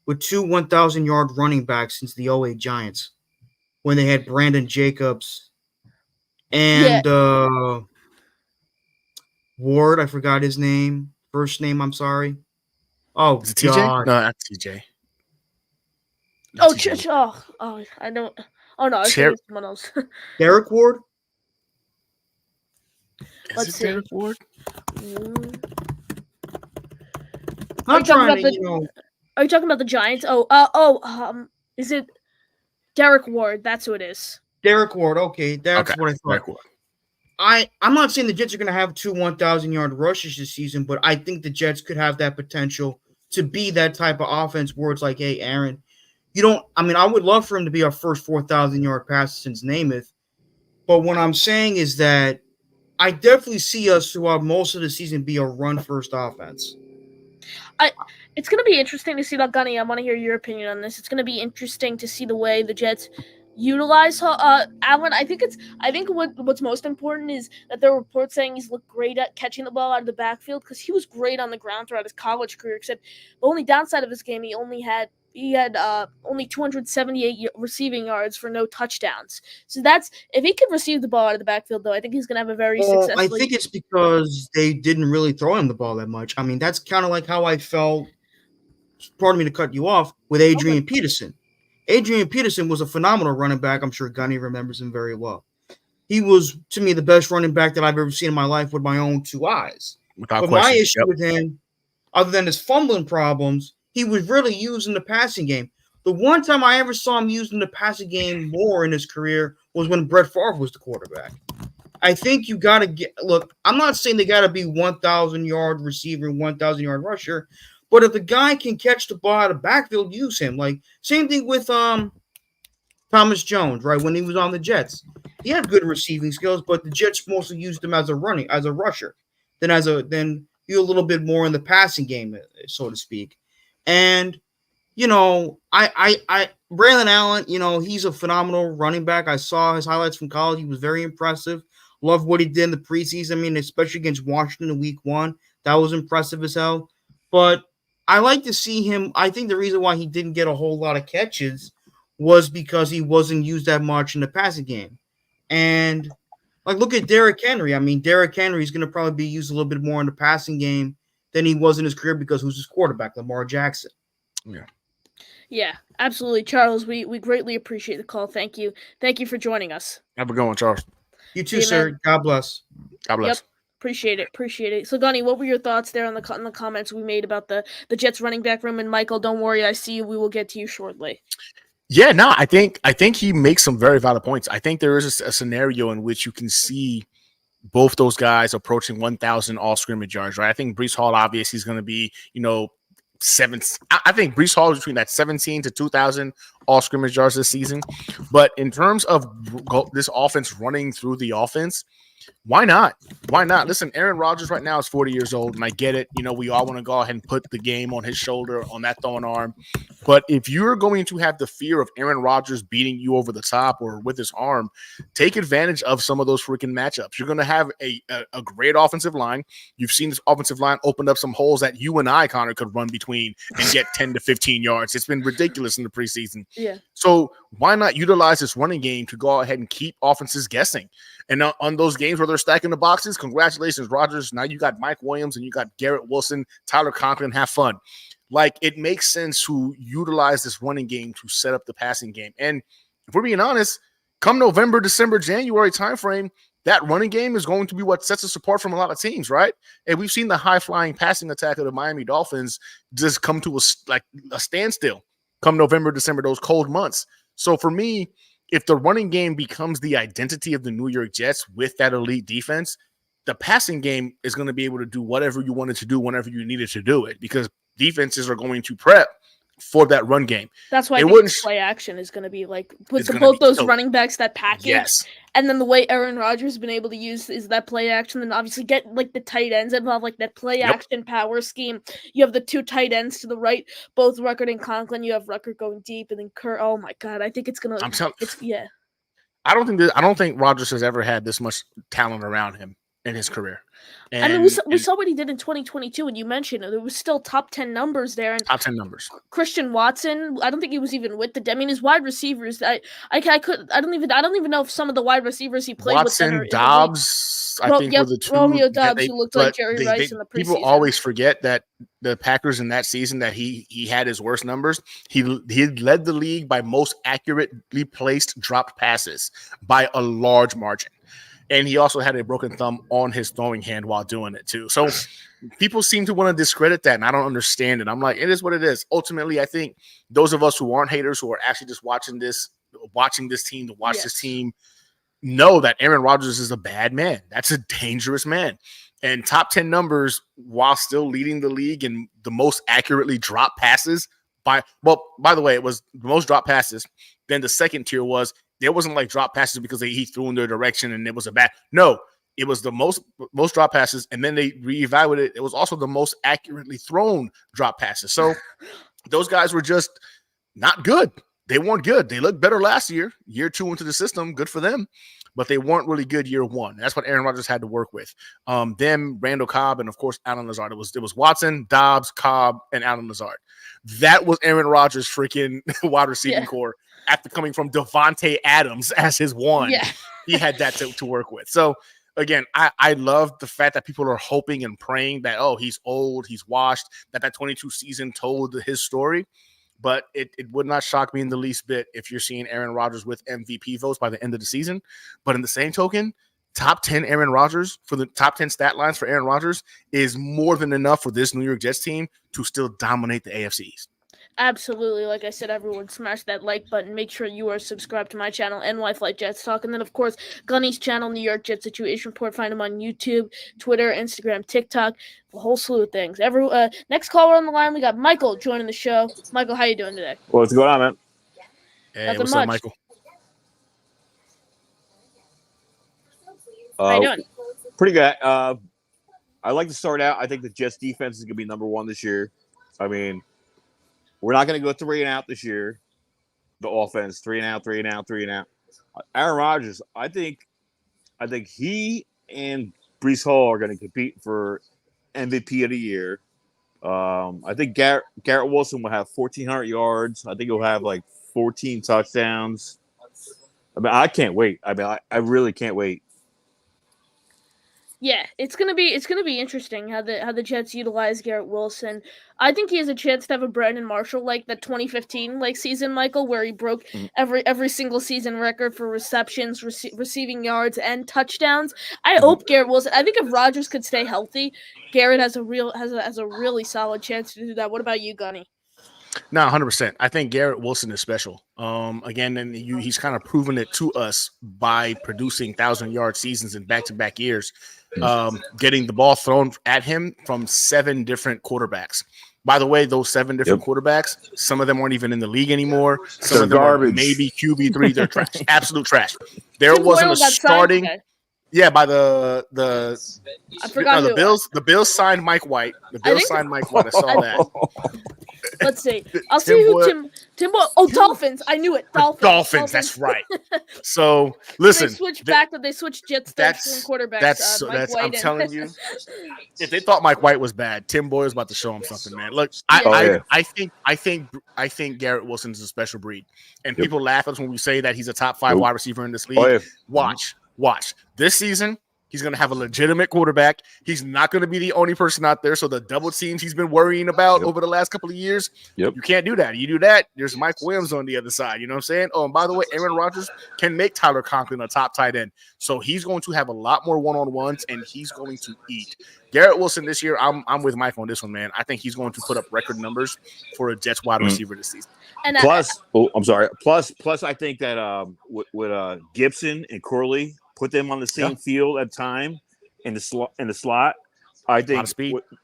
with 2 1,000-yard running backs since the 08 Giants, when they had Brandon Jacobs and Ward. I forgot his name. First name, I'm sorry. Oh, is it TJ? God. No, not TJ. I don't. Oh, no, I think it's someone else. Derek Ward? Let's see. Derek Ward? Not trying to, Are you talking about the Giants? Is it Derek Ward? That's who it is. Derek Ward. Okay, that's what I thought. Derek Ward. I'm not saying the Jets are going to have 2 1,000-yard rushes this season, but I think the Jets could have that potential to be that type of offense where it's like, hey, Aaron, I would love for him to be our first 4,000-yard passer since Namath, but what I'm saying is that I definitely see us throughout most of the season be a run-first offense. It's going to be interesting to see that, Gunny. I want to hear your opinion on this. It's going to be interesting to see the way the Jets utilize Allen. I think what's most important is that there are reports saying he's looked great at catching the ball out of the backfield, because he was great on the ground throughout his college career. Except the only downside of his game, he had only 278 receiving yards for no touchdowns. So that's, if he could receive the ball out of the backfield, though, I think he's going to have a very Well, I successful. think it's because they didn't really throw him the ball that much. I mean, that's kind of like how I felt, pardon me to cut you off, with Adrian Peterson. Adrian Peterson was a phenomenal running back. I'm sure Gunny remembers him very well. He was, to me, the best running back that I've ever seen in my life with my own two eyes. Without But question. my issue with him, other than his fumbling problems, he was really used in the passing game. The one time I ever saw him used in the passing game more in his career was when Brett Favre was the quarterback. I think you got to get – look, I'm not saying they got to be 1,000-yard receiver, 1,000-yard rusher, but if the guy can catch the ball out of the backfield, use him. Like, same thing with Thomas Jones, right, when he was on the Jets. He had good receiving skills, but the Jets mostly used him as a rusher, then you a little bit more in the passing game, so to speak. And, Braylon Allen, he's a phenomenal running back. I saw his highlights from college. He was very impressive. Love what he did in the preseason. I mean, especially against Washington in week 1. That was impressive as hell. But I like to see him. I think the reason why he didn't get a whole lot of catches was because he wasn't used that much in the passing game. And, look at Derrick Henry. I mean, Derrick Henry is going to probably be used a little bit more in the passing game than he was in his career because who's his quarterback, Lamar Jackson. Yeah, absolutely. Charles, we greatly appreciate the call. Thank you. Thank you for joining us. Have a good one, Charles. You too, sir. God bless. God bless. Yep. Appreciate it. So, Gunny, what were your thoughts there on the comments we made about the Jets running back room? And Michael, don't worry, I see you. We will get to you shortly. Yeah, no, I think he makes some very valid points. I think there is a scenario in which you can see both those guys approaching 1,000 all scrimmage yards, right? I think Breece Hall obviously is going to be, I think Breece Hall is between that 17 to 2,000 all scrimmage yards this season. But in terms of this offense running through the offense, why not? Why not? Listen, Aaron Rodgers right now is 40 years old, and I get it. We all want to go ahead and put the game on his shoulder, on that throwing arm. But if you're going to have the fear of Aaron Rodgers beating you over the top or with his arm, take advantage of some of those freaking matchups. You're going to have a great offensive line. You've seen this offensive line open up some holes that you and I, Connor, could run between and get 10 to 15 yards. It's been ridiculous in the preseason. Yeah. So why not utilize this running game to go ahead and keep offenses guessing? And on those games where they're stacking the boxes, congratulations, Rodgers. Now you got Mike Williams and you got Garrett Wilson, Tyler Conklin. Have fun. It makes sense to utilize this running game to set up the passing game. And if we're being honest, come November, December, January timeframe, that running game is going to be what sets us apart from a lot of teams, right? And we've seen the high-flying passing attack of the Miami Dolphins just come to a standstill come November, December, those cold months. So for me, if the running game becomes the identity of the New York Jets with that elite defense, the passing game is going to be able to do whatever you wanted to do whenever you needed to do it, because defenses are going to prep for that run game. That's why I think play action is going to be with both those running backs, that package. Yes. And then the way Aaron Rodgers has been able to use is that play action, and obviously get the tight ends involved, that play action power scheme. You have the two tight ends to the right, both Ruckert and Conklin. You have Ruckert going deep, and then Kerr. Oh my God, I think it's gonna. I don't think Rodgers has ever had this much talent around him in his career. And, we saw what he did in 2022, and you mentioned it. There was still top 10 numbers there. And top 10 numbers. Christian Watson, I don't think he was even with his wide receivers. I don't even know if some of the wide receivers he played with. Dobbs, I think were the two. Romeo Dobbs, who looked like Jerry Rice in the preseason. People always forget that the Packers in that season that he had his worst numbers. He led the league by most accurately placed dropped passes by a large margin. And he also had a broken thumb on his throwing hand while doing it too. So people seem to want to discredit that, and I don't understand it. I'm like, it is what it is. Ultimately, I think those of us who aren't haters, who are actually just watching this team to watch this team, know that Aaron Rodgers is a bad man. That's a dangerous man. And top 10 numbers while still leading the league in the most accurately dropped passes by the way, it was the most dropped passes. Then the second tier was, there wasn't drop passes because he threw in their direction and it was a bad. No, it was the most drop passes, and then they reevaluated. It was also the most accurately thrown drop passes. So those guys were just not good. They weren't good. They looked better last year 2 into the system. Good for them. But they weren't really good year 1. That's what Aaron Rodgers had to work with. Them, Randall Cobb, and of course Alan Lazard. It was Watson, Dobbs, Cobb, and Alan Lazard. That was Aaron Rodgers' freaking wide receiving core after coming from Devontae Adams as his one. Yeah. He had that to work with. So again, I love the fact that people are hoping and praying that, oh, he's old, he's washed, that 22 season told his story. But it would not shock me in the least bit if you're seeing Aaron Rodgers with MVP votes by the end of the season. But in the same token, top 10 Aaron Rodgers, for the top 10 stat lines for Aaron Rodgers is more than enough for this New York Jets team to still dominate the AFC East. Absolutely. Like I said, everyone smash that like button. Make sure you are subscribed to my channel, NY Flight Jets Talk. And then, of course, Gunny's channel, New York Jets Situation Report. Find him on YouTube, Twitter, Instagram, TikTok, a whole slew of things. Next caller on the line, we got Michael joining the show. Michael, how you doing today? What's going on, man? Hey, Nothing what's much. up, Michael? How you doing? Pretty good. I'd like to start out. I think the Jets defense is going to be number 1 this year. I mean, we're not going to go 3 and out this year. The offense, 3 and out, 3 and out, 3 and out. Aaron Rodgers, I think he and Brees Hall are going to compete for MVP of the year. I think Garrett Wilson will have 1,400 yards. I think he'll have like 14 touchdowns. I mean, I can't wait. I mean, I really can't wait. Yeah, it's gonna be interesting how the Jets utilize Garrett Wilson. I think he has a chance to have a Brandon Marshall like the 2015 season, Michael, where he broke every single season record for receptions, receiving yards, and touchdowns. I hope Garrett Wilson. I think if Rodgers could stay healthy, Garrett has a really solid chance to do that. What about you, Gunny? No, 100%. I think Garrett Wilson is special. Again, and he's kind of proven it to us by producing 1,000-yard seasons in back-to-back years. Getting the ball thrown at him from 7 different quarterbacks. By the way, those 7 different quarterbacks, some of them aren't even in the league anymore. Some of them garbage. are maybe QB3. They're trash. Absolute trash. There Tim wasn't Boyle a got starting. signed today. Yeah, by the I forgot the who it Bills. The Bills signed Mike White. The Bills signed Mike White. I saw that. Let's see. I'll see who Tim Boyle. Oh, Dolphins. I knew it. Dolphins. That's right. So listen, they switched Jets quarterbacks. That's Mike White I'm telling you, if they thought Mike White was bad, Tim Boyle's about to show him something, man. Look, I think Garrett Wilson's a special breed, and people laugh at us when we say that he's a top 5 wide receiver in this league. Watch this season. He's going to have a legitimate quarterback. He's not going to be the only person out there. So the double teams he's been worrying about over the last couple of years, you can't do that. You do that, there's Mike Williams on the other side. You know what I'm saying? Oh, and by the way, Aaron Rodgers can make Tyler Conklin a top tight end. So he's going to have a lot more one-on-ones, and he's going to eat. Garrett Wilson this year, I'm with Mike on this one, man. I think he's going to put up record numbers for a Jets wide receiver this season. And Plus, I think that with Gibson and Corley, put them on the same field at time in the slot. I think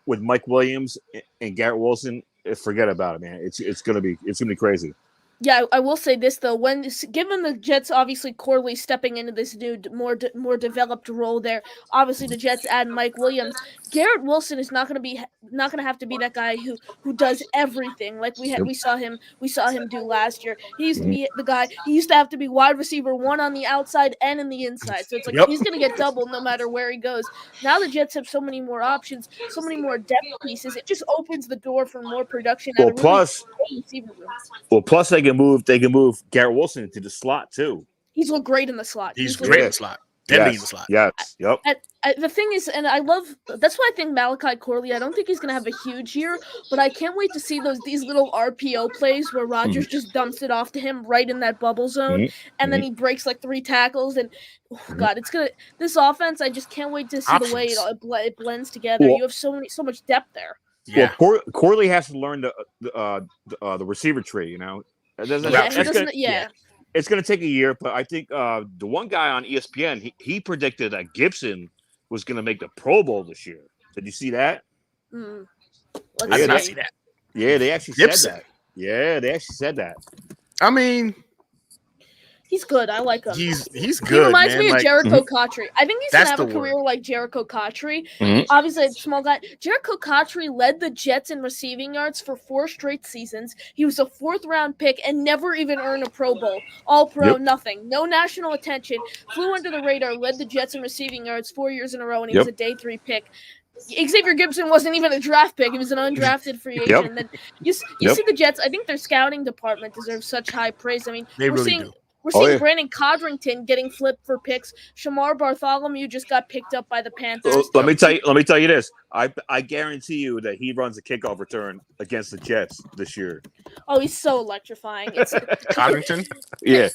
with Mike Williams and Garrett Wilson, forget about it, man. It's gonna be crazy. Yeah, I will say this though. Given the Jets, obviously Corley stepping into this new, more developed role there. Obviously, the Jets add Mike Williams. Garrett Wilson is not going to have to be that guy who does everything like we saw him do last year. He used to be the guy. He used to have to be wide receiver 1 on the outside and in the inside. So it's like he's going to get double no matter where he goes. Now the Jets have so many more options, so many more depth pieces. It just opens the door for more production. Plus they can move Garrett Wilson into the slot too. He's looked great in the slot. He's great in the slot. Deadly in the slot. Yes. Yep. The thing is, and I love that's why I think Malachi Corley. I don't think he's gonna have a huge year, but I can't wait to see these little RPO plays where Rodgers just dumps it off to him right in that bubble zone, and then he breaks like 3 tackles. And God, it's gonna this offense. I just can't wait to see the way it blends together. You have so much depth there. Yeah. Well, Corley has to learn the receiver tree. You know, it's going to take a year, but I think the one guy on ESPN he predicted that Gibson was going to make the Pro Bowl this year. Did you see that? I did not see that. Yeah, they actually said that. Yeah, they actually said that. I mean, He's good. I like him. He's He good, reminds man. me of Like, Jericho Cotchery. I think he's That's gonna have a the career like Jericho Cotchery. Mhm. Obviously, a small guy. Jericho Cotchery led the Jets in receiving yards for 4 straight seasons. He was a 4th-round pick and never even earned a Pro Bowl. All Pro, Yep. nothing. No national attention. Flew under the radar, led the Jets in receiving yards 4 years in a row, and he was a day 3 pick. Xavier Gibson wasn't even a draft pick. He was an undrafted free agent. Yep. And then you Yep. see the Jets. I think their scouting department deserves such high praise. I mean, They we're really seeing do. we're Oh, seeing yeah. Brandon Codrington getting flipped for picks. Shamar Bartholomew just got picked up by the Panthers. Well, let me tell you this. I guarantee you that he runs a kickoff return against the Jets this year. Oh, he's so electrifying. It's Codrington. Yeah.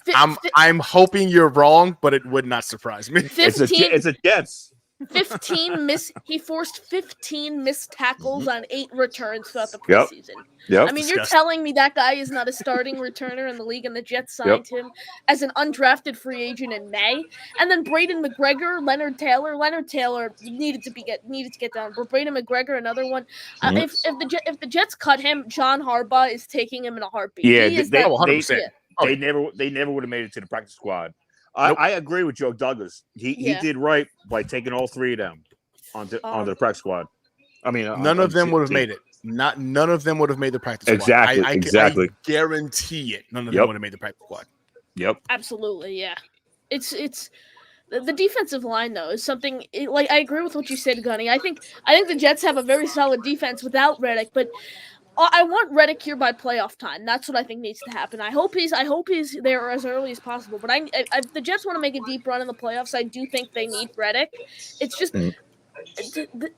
I'm hoping you're wrong, but it would not surprise me. 15, It's a Jets. 15 he forced 15 missed tackles on 8 returns throughout the Yep. preseason. Yep. I mean, you're Disgusting. telling me that guy is not a starting returner in the league, and the Jets signed him as an undrafted free agent in May. And then Braden McGregor, Leonard Taylor needed to get down. But Braden McGregor, another one. If the Jets cut him, John Harbaugh is taking him in a heartbeat. Yeah, He is Oh, 100%. they never would have made it to the practice squad. I agree with Joe Douglas. He did right by taking all 3 of them onto the practice squad. I mean, None of them would have made it. None of them would have made the practice squad. Exactly. I guarantee it. None of them would have made the practice squad. Yep. Absolutely, yeah. It's the defensive line though is something like I agree with what you said, Gunny. I think the Jets have a very solid defense without Reddick, but I want Reddick here by playoff time. That's what I think needs to happen. I hope he's there as early as possible. But if the Jets want to make a deep run in the playoffs, I do think they need Reddick. It's just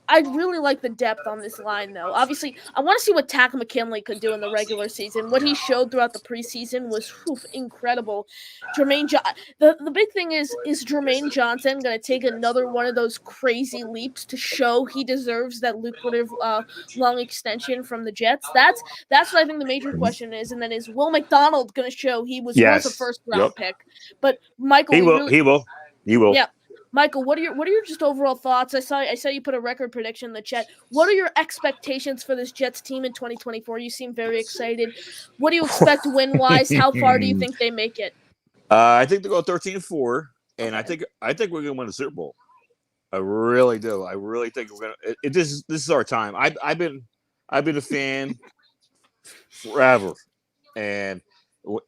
I really like the depth on this line, though. Obviously, I want to see what Takk McKinley could do in the regular season. What he showed throughout the preseason was incredible. The big thing is Jermaine Johnson going to take another one of those crazy leaps to show he deserves that lucrative long extension from the Jets? That's what I think the major question is. And then is Will McDonald going to show he was worth a first-round pick? But Michael, He will. Yeah. Michael, what are your just overall thoughts? I saw you put a record prediction in the chat. What are your expectations for this Jets team in 2024? You seem very excited. What do you expect win-wise? How far do you think they make it? I think they go 13-4, and I think we're going to win the Super Bowl. I really do. I really think we're going to. This is our time. I've been a fan forever, and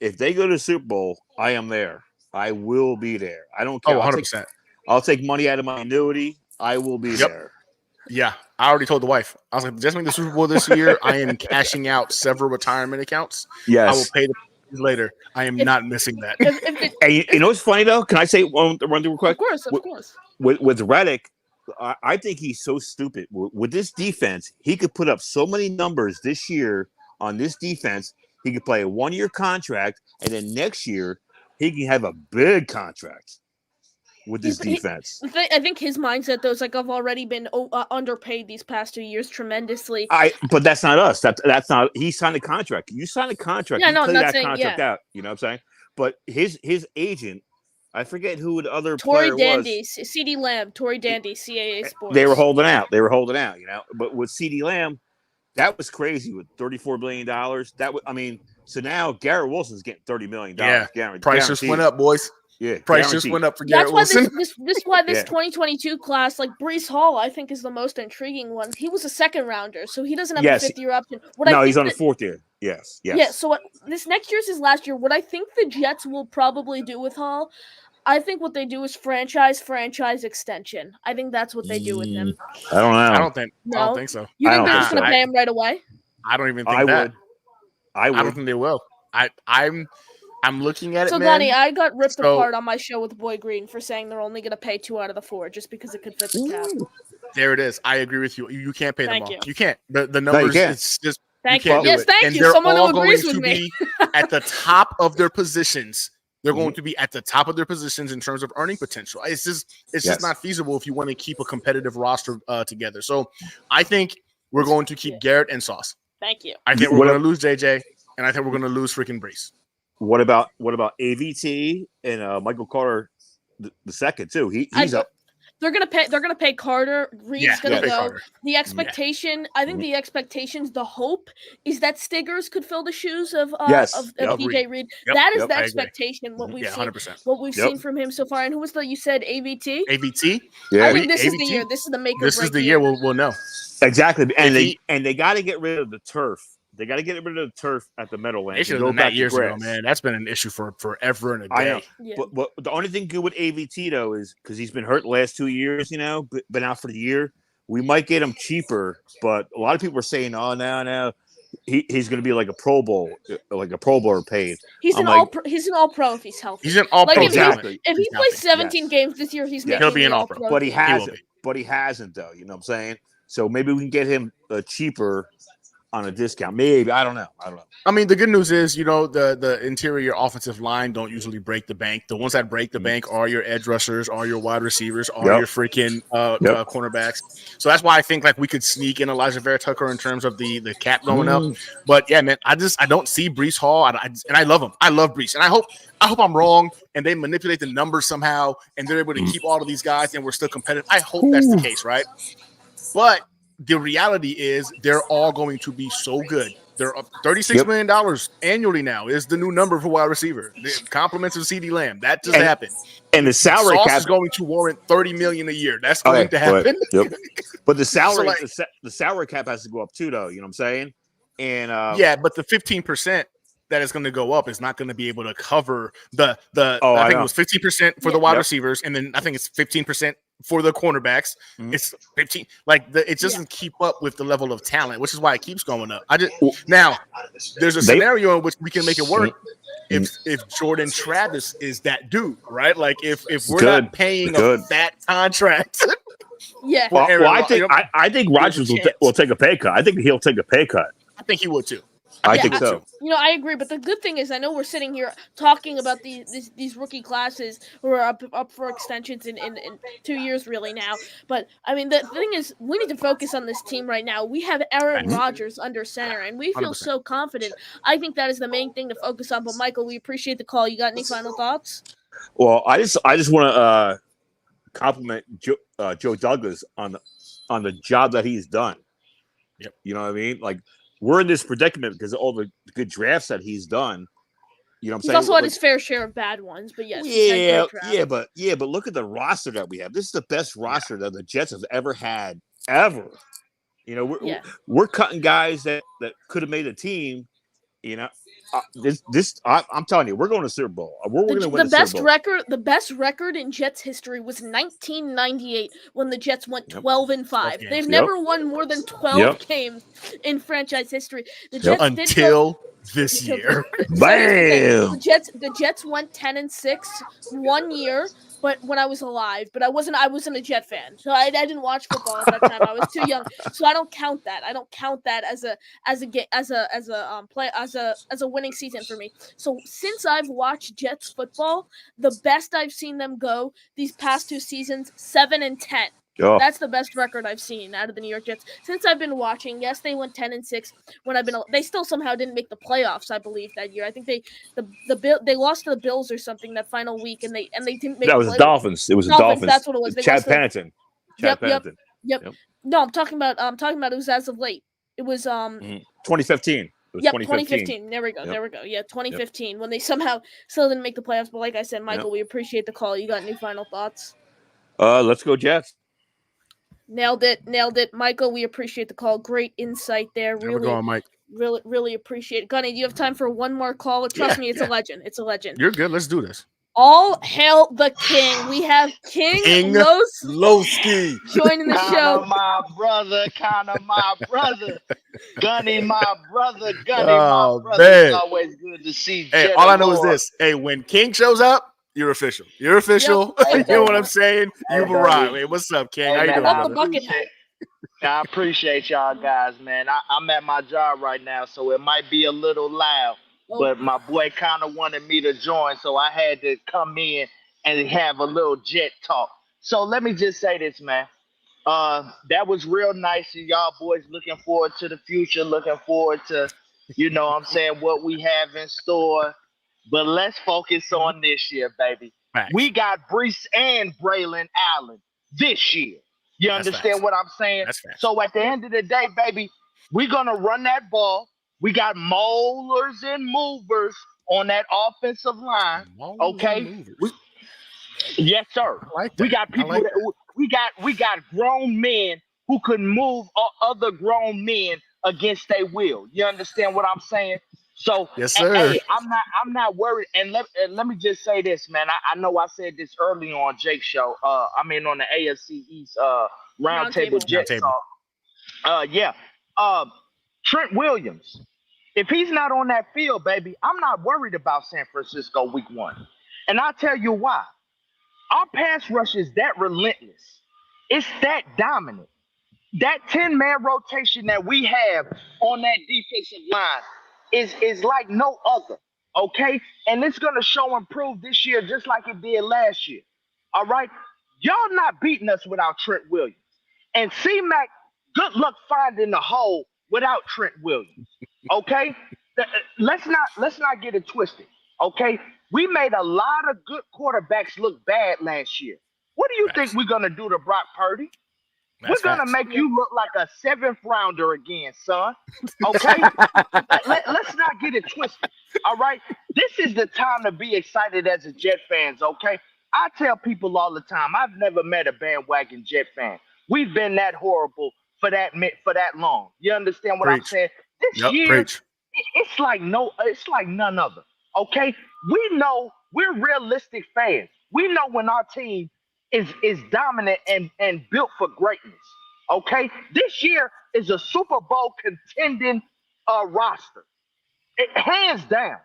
if they go to the Super Bowl, I am there. I will be there. I don't care. 100%. I'll take money out of my annuity. I will be there. Yeah, I already told the wife. I was like, just make the Super Bowl this year. I am cashing out several retirement accounts. Yes. I will pay the later. I am not missing that. Hey, you know what's funny though? Can I say one thing real quick? Of course. With Reddick, I think he's so stupid. With this defense, he could put up so many numbers this year on this defense. He could play a 1-year contract, and then next year he can have a big contract with this defense. I think his mindset though is like I've already been underpaid these past 2 years tremendously. But that's not us. That's not. He signed a contract. You signed a contract. Yeah, you no, play I'm not that saying, contract yeah. out. You know what I'm saying? But his agent, I forget who the other Tory player Dandy, was. CD Lamb, Tory Dandy, CAA Sports. They were holding out. You know. But with CD Lamb, that was crazy with $34 billion. So now Garrett Wilson's getting $30 million. Yeah, guaranteed. price just went up, boys. Yeah, price just went up for Garrett That's Wilson. why this 2022 class, like Brees Hall, I think is the most intriguing one. He was a second rounder, so he doesn't have a 5th-year option. He's on the 4th year. Yes. Yeah. So this next year's his last year. What I think the Jets will probably do with Hall, I think what they do is franchise extension. I think that's what they do with him. I don't know. I don't think so. You think they're just going to pay him right away? I don't even think that. I would. I don't think they will. I'm looking at it. So, man. Gunny, I got ripped apart on my show with Boy Green for saying they're only going to pay 2 out of the 4 just because it could fit the cap. There it is. I agree with you. You can't pay them all. You. You can't. The numbers. It's just. Thank you. Yes, thank and you. Someone who agrees going with to me. Be at the top of their positions. They're going to be at the top of their positions in terms of earning potential. It's just not feasible if you want to keep a competitive roster together. So I think we're going to keep Garrett and Sauce. Thank you. I think we're going to lose JJ, and I think we're going to lose freaking Brees. What about AVT and Michael Carter the second too? He's up. They're gonna pay Carter. Reed's gonna pay go. Carter. The expectation, I think, the expectations, the hope is that Stiggers could fill the shoes of DJ Reed. Yep, That is the I agree. expectation. What we've seen, 100%. what we've seen from him so far. And who was the you said AVT? AVT. Yeah. I think this is the AVT. year. This is the make or break. This is the year we'll know. Exactly, and they got to get rid of the turf. They got to get rid of the turf at the Meadowlands. They should have done that years ago, man. That's been an issue for forever and a day. I know. Yeah. But the only thing good with AVT though is because he's been hurt the last 2 years, been out for the year. We might get him cheaper, but a lot of people are saying, "Oh, no, he's going to be like a Pro Bowler paid." He's an all pro if he's healthy. He's an all pro. Exactly. If he plays 17 games this year, he'll be an all pro. But he hasn't. But he hasn't though. You know what I'm saying? So maybe we can get him cheaper on a discount. Maybe. I don't know. I mean, the good news is, the interior offensive line don't usually break the bank. The ones that break the bank are your edge rushers, are your wide receivers, are your freaking cornerbacks. So that's why I think like we could sneak in Elijah Vera Tucker in terms of the cap going up. But yeah, man, I don't see Breece Hall, and I love him. I love Breece, and I hope I'm wrong and they manipulate the numbers somehow and they're able to keep all of these guys and we're still competitive. I hope that's the case, right? But the reality is they're all going to be so good. They're up $36 million annually now is the new number for wide receiver. The compliments of CeeDee Lamb. That just happened. And the salary cap is going to warrant $30 million a year. That's going to happen. But the salary, the salary cap has to go up too, though. You know what I'm saying? And but the 15% that is going to go up is not going to be able to cover I think it was 15% for the wide receivers, and then I think it's 15% for the cornerbacks. It's 15. It doesn't keep up with the level of talent, which is why it keeps going up. Now there's a scenario in which we can make it work if Jordan Travis is that dude, right? Like if we're not paying a fat contract. Yeah. Well, I think Rodgers will take a pay cut. I think he'll take a pay cut. I think he would too. I think so. I agree, but the good thing is I know we're sitting here talking about these rookie classes who are up for extensions in 2 years really now. But I mean the thing is we need to focus on this team right now. We have Aaron Rodgers under center and we feel 100%. So confident. I think that is the main thing to focus on. But Michael, we appreciate the call. You got any final thoughts? Well, I just want to compliment Joe Douglas on the job that he's done. Yep. You know what I mean? Like we're in this predicament because of all the good drafts that he's done. You know what I'm saying? He's also had his fair share of bad ones, but yes. But look at the roster that we have. This is the best roster that the Jets have ever had, ever. We're cutting guys that could have made a team. I'm telling you, we're going to Super Bowl. We're going to win the Super Bowl. The best record in Jets history was 1998 when the Jets went 12-5. They've never won more than 12 games in franchise history. The Jets until this year. Bam! The Jets went 10-6 1 year. But when I was alive, but I wasn't a Jet fan, so I didn't watch football at that time. I was too young, so I don't count that. I don't count that as a winning season for me. So since I've watched Jets football, the best I've seen them go these past 2 seasons, 7-10. Oh. That's the best record I've seen out of the New York Jets since I've been watching. Yes, they went 10-6 when they still somehow didn't make the playoffs, I believe, that year. I think they lost to the Bills or something that final week, and they didn't make. That was the Dolphins. It was the Dolphins. That's what it was. Chad Pennington. Yep. No, I'm talking about it was as of late. It was 2015. It was 2015. There we go. Yeah, 2015 when they somehow still didn't make the playoffs. But like I said, Michael, we appreciate the call. You got any final thoughts? Let's go Jets. Nailed it. Michael, we appreciate the call. Great insight there. Really, go on, Mike. Really appreciate it. Gunny, do you have time for one more call? Trust me, it's a legend. It's a legend. You're good. Let's do this. All hail the king. We have King Lowski joining the show. My brother. Gunny, my brother. Man. It's always good to see. Hey, all I know is this. Hey, when King shows up, you're official. Yep. You know what I'm saying? You've arrived. Hey, what's up, King? How you doing, brother? I appreciate y'all guys, man. I'm at my job right now, so it might be a little loud. But my boy kind of wanted me to join, so I had to come in and have a little jet talk. So let me just say this, man. That was real nice of y'all boys looking forward to the future, looking forward to, what we have in store. But let's focus on this year, baby. Right. We got Breece and Braylon Allen. this year. You That's understand facts. what I'm saying? That's facts. So at the end of the day, baby, we're gonna run that ball. We got molars and movers on that offensive line. Maulers and Okay, movers. yes, sir. I like We that. got I people like that we got grown men who can move other grown men against their will. You understand what I'm saying? So, Yes, sir. hey, I'm not worried. And let me just say this, man. I know I said this early on Jake's show. On the AFC East roundtable Jet Roundtable. talk. Yeah. Trent Williams. If he's not on that field, baby, I'm not worried about San Francisco week 1. And I'll tell you why. Our pass rush is that relentless. It's that dominant. That 10-man rotation that we have on that defensive line is like no other. Okay? And it's gonna show and prove this year just like it did last year. All right? Y'all not beating us without Trent Williams. And C-Mac, good luck finding the hole without Trent Williams. Okay? Let's not get it twisted. Okay? We made a lot of good quarterbacks look bad last year. What do you Facts. think we're gonna do to Brock Purdy? That's We're gonna facts. make you look like a 7th rounder again, son. Okay? Let's not get it twisted. All right? This is the time to be excited as a Jet fans, okay? I tell people all the time, I've never met a bandwagon Jet fan. We've been that horrible for that long. You understand what I'm Preach. saying? This Yep, year, preach. it's like none other. Okay? We know we're realistic fans. We know when our team is dominant and built for greatness. Okay? This year is a Super Bowl contending roster. Hands down.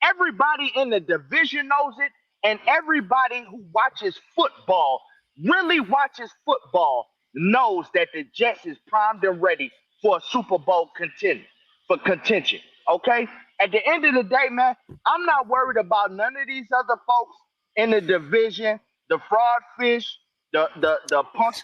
Everybody in the division knows it, and everybody who watches football, really watches football, knows that the Jets is primed and ready for a Super Bowl contention. Okay? At the end of the day, man, I'm not worried about none of these other folks in the division, the fraud fish, the punk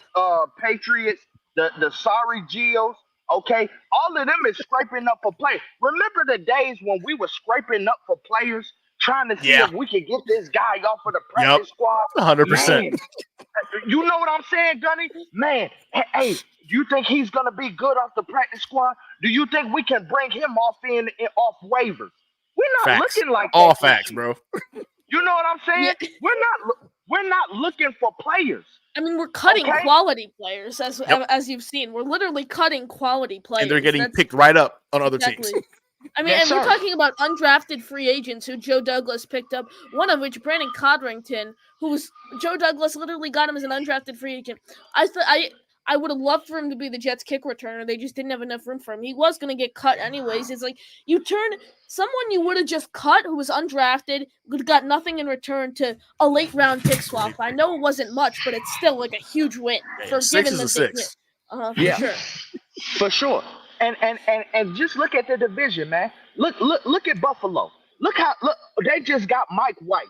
Patriots, the sorry Geos. Okay, all of them is scraping up for players. Remember the days when we were scraping up for players, trying to see Yeah. if we could get this guy off of the practice squad? 100%. Man, you know what I'm saying, Gunny? Man, hey, do you think he's gonna be good off the practice squad? Do you think we can bring him off waivers? We're not Facts. looking like All that this facts, year. bro. You know what I'm saying? Yeah. We're not looking for players. I mean, we're cutting Okay. quality players, as Yep. as you've seen. We're literally cutting quality players. And they're getting That's- picked right up on other teams. Exactly. I mean, Yes, and we're sir. talking about undrafted free agents who Joe Douglas picked up, one of which, Brandon Codrington, Joe Douglas literally got him as an undrafted free agent. I would have loved for him to be the Jets kick returner. They just didn't have enough room for him. He was going to get cut anyways. It's like you turn someone you would have just cut who was undrafted, got nothing in return, to a late round pick swap. I know it wasn't much, but it's still like a huge win for 6 giving is them a 6. For Yeah. sure. For sure. And just look at the division, man. Look at Buffalo. Look they just got Mike White.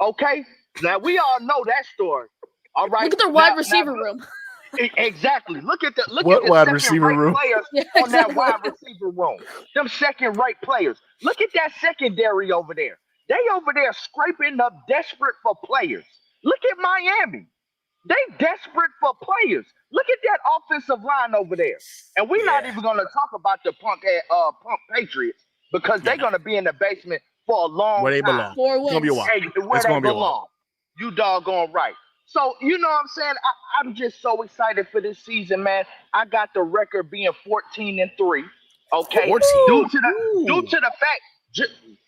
Okay? Now we all know that story. All right. Look at their wide receiver room. Exactly. Look at the wide second receiver rate room? players Yeah, on that exactly. wide receiver room. Them second rate players. Look at that secondary over there. They over there scraping up desperate for players. Look at Miami. They desperate for players. Look at that offensive line over there. And we're not even gonna talk about the punk Patriots because they're gonna be in the basement for a long Where they time. belong. 4 It's gonna be a wins. while. Hey, where It's they gonna be a while. belong. You doggone right. So, you know what I'm saying? I'm just so excited for this season, man. I got the record being 14-3. Okay. 14? Due to the fact,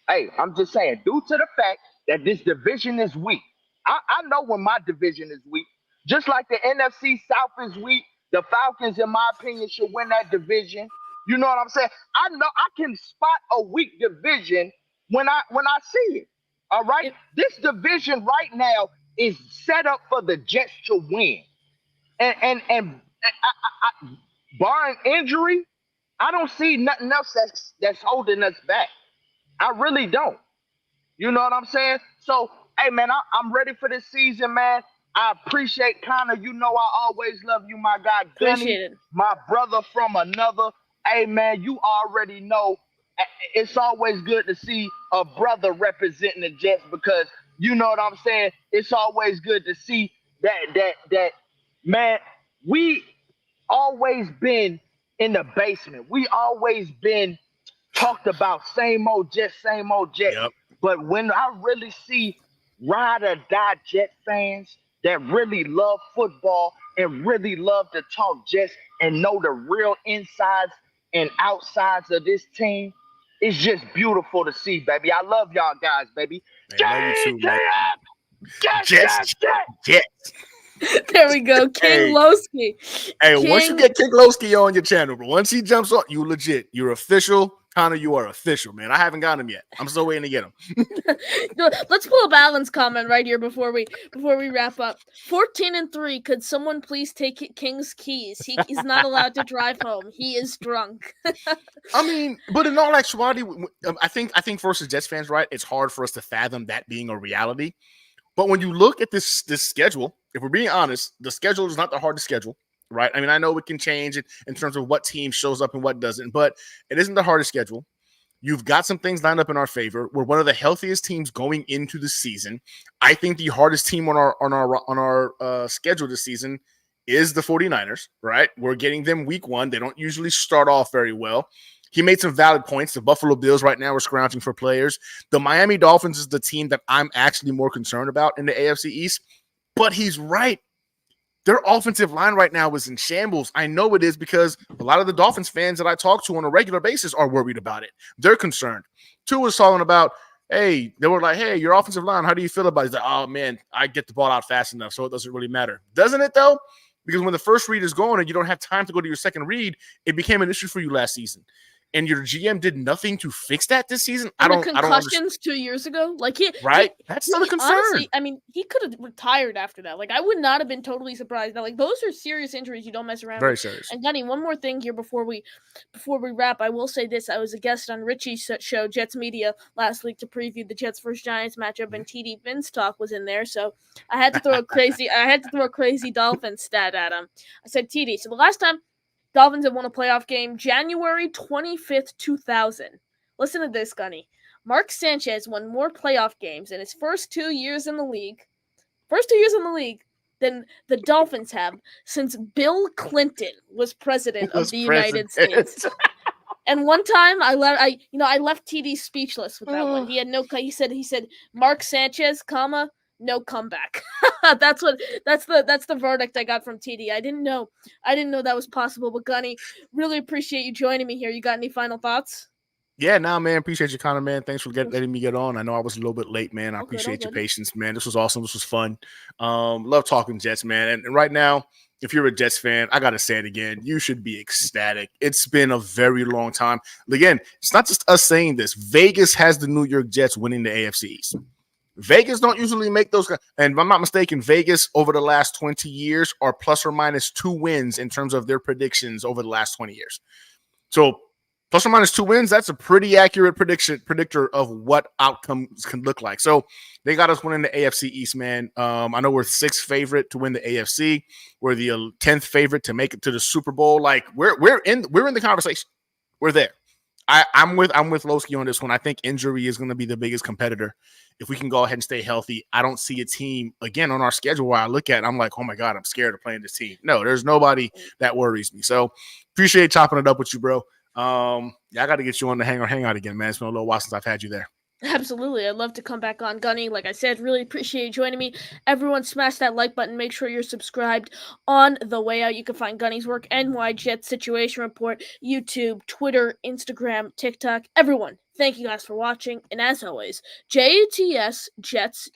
hey, I'm just saying, due to the fact that this division is weak. I know when my division is weak. Just like the NFC South is weak, the Falcons, in my opinion, should win that division. You know what I'm saying? I know I can spot a weak division when I see it. All right? This division right now is set up for the Jets to win. And barring injury, I don't see nothing else that's holding us back. I really don't. You know what I'm saying? So, hey, man, I'm ready for this season, man. I appreciate Connor. You know I always love you, my guy. Gunny, Appreciate it. my brother from another. Hey, man, you already know it's always good to see a brother representing the Jets because you know what I'm saying? It's always good to see that Man, we always been in the basement. We always been talked about same old Jets, same old Jets. Yep. But when I really see ride or die Jet fans that really love football and really love to talk Jets and know the real insides and outsides of this team, it's just beautiful to see, baby. I love y'all guys, baby. Man, love you too, man. Jets, Jets, Jets, Jets. Jets. There we go. King Hey. Lowski. Hey, King- once you get King Lowski on your channel, bro, once he jumps on, you legit. You're official. Connor, you are official, man. I haven't got him yet. I'm still waiting to get him. Let's pull up Alan's comment right here before we wrap up. 14-3. Could someone please take King's keys? He's not allowed to drive home. He is drunk. I mean, but in all actuality, I think for us as Jets fans, right, it's hard for us to fathom that being a reality. But when you look at this schedule, if we're being honest, the schedule is not the hardest schedule, right? I mean, I know it can change it in terms of what team shows up and what doesn't, but it isn't the hardest schedule. You've got some things lined up in our favor. We're one of the healthiest teams going into the season. I think the hardest team on our schedule this season is the 49ers, right? We're getting them week 1. They don't usually start off very well. He made some valid points. The Buffalo Bills right now are scrounging for players. The Miami Dolphins is the team that I'm actually more concerned about in the AFC East. But he's right. Their offensive line right now is in shambles. I know it is because a lot of the Dolphins fans that I talk to on a regular basis are worried about it. They're concerned. Two was talking about, hey, they were like, hey, your offensive line, how do you feel about it? He's like, oh, man, I get the ball out fast enough, so it doesn't really matter. Doesn't it, though? Because when the first read is going and you don't have time to go to your second read, it became an issue for you last season. And your GM did nothing to fix that this season. I don't concussions 2 years ago, like that's not a concern. Honestly, I mean, he could have retired after that. Like, I would not have been totally surprised. Now, like, those are serious injuries you don't mess around Very with. serious. And Gunny, one more thing here before we wrap. I will say this: I was a guest on Richie's show, Jets Media, last week to preview the Jets versus Giants matchup, and TD Vince talk was in there, so I had to throw a crazy Dolphins stat at him. I said, TD, so the last time Dolphins have won a playoff game, January 25th, 2000. Listen to this, Gunny. Mark Sanchez won more playoff games in his first 2 years in the league than the Dolphins have since Bill Clinton was president of the United States. And one time I left TD speechless with that one. He had no. He said Mark Sanchez, no comeback. That's the verdict I got from TD. I didn't know that was possible. But Gunny, really appreciate you joining me here. You got any final thoughts? Yeah, man. Appreciate you, Connor, man. Thanks for letting me get on. I know I was a little bit late, man. I appreciate your patience, man. This was awesome. This was fun. Love talking Jets, man. And right now, if you're a Jets fan, I got to say it again. You should be ecstatic. It's been a very long time. Again, it's not just us saying this. Vegas has the New York Jets winning the AFC East. Vegas don't usually make those. And if I'm not mistaken, Vegas over the last 20 years are plus or minus 2 wins in terms of their predictions over the last 20 years. So plus or minus 2 wins, that's a pretty accurate predictor of what outcomes can look like. So they got us winning the AFC East, man. I know we're 6th favorite to win the AFC. We're the 10th favorite to make it to the Super Bowl. Like we're in the conversation. We're there. I'm with Lowski on this one. I think injury is going to be the biggest competitor. If we can go ahead and stay healthy, I don't see a team again on our schedule where I look at it, I'm like, oh my God, I'm scared of playing this team. No, there's nobody that worries me. So appreciate chopping it up with you, bro. I got to get you on the hangout again, man. It's been a little while since I've had you there. Absolutely. I'd love to come back on, Gunny. Like I said, really appreciate you joining me. Everyone smash that like button. Make sure you're subscribed on the way out. You can find Gunny's work, NY Jets Situation Report, YouTube, Twitter, Instagram, TikTok. Everyone, thank you guys for watching. And as always, JTS, Jets.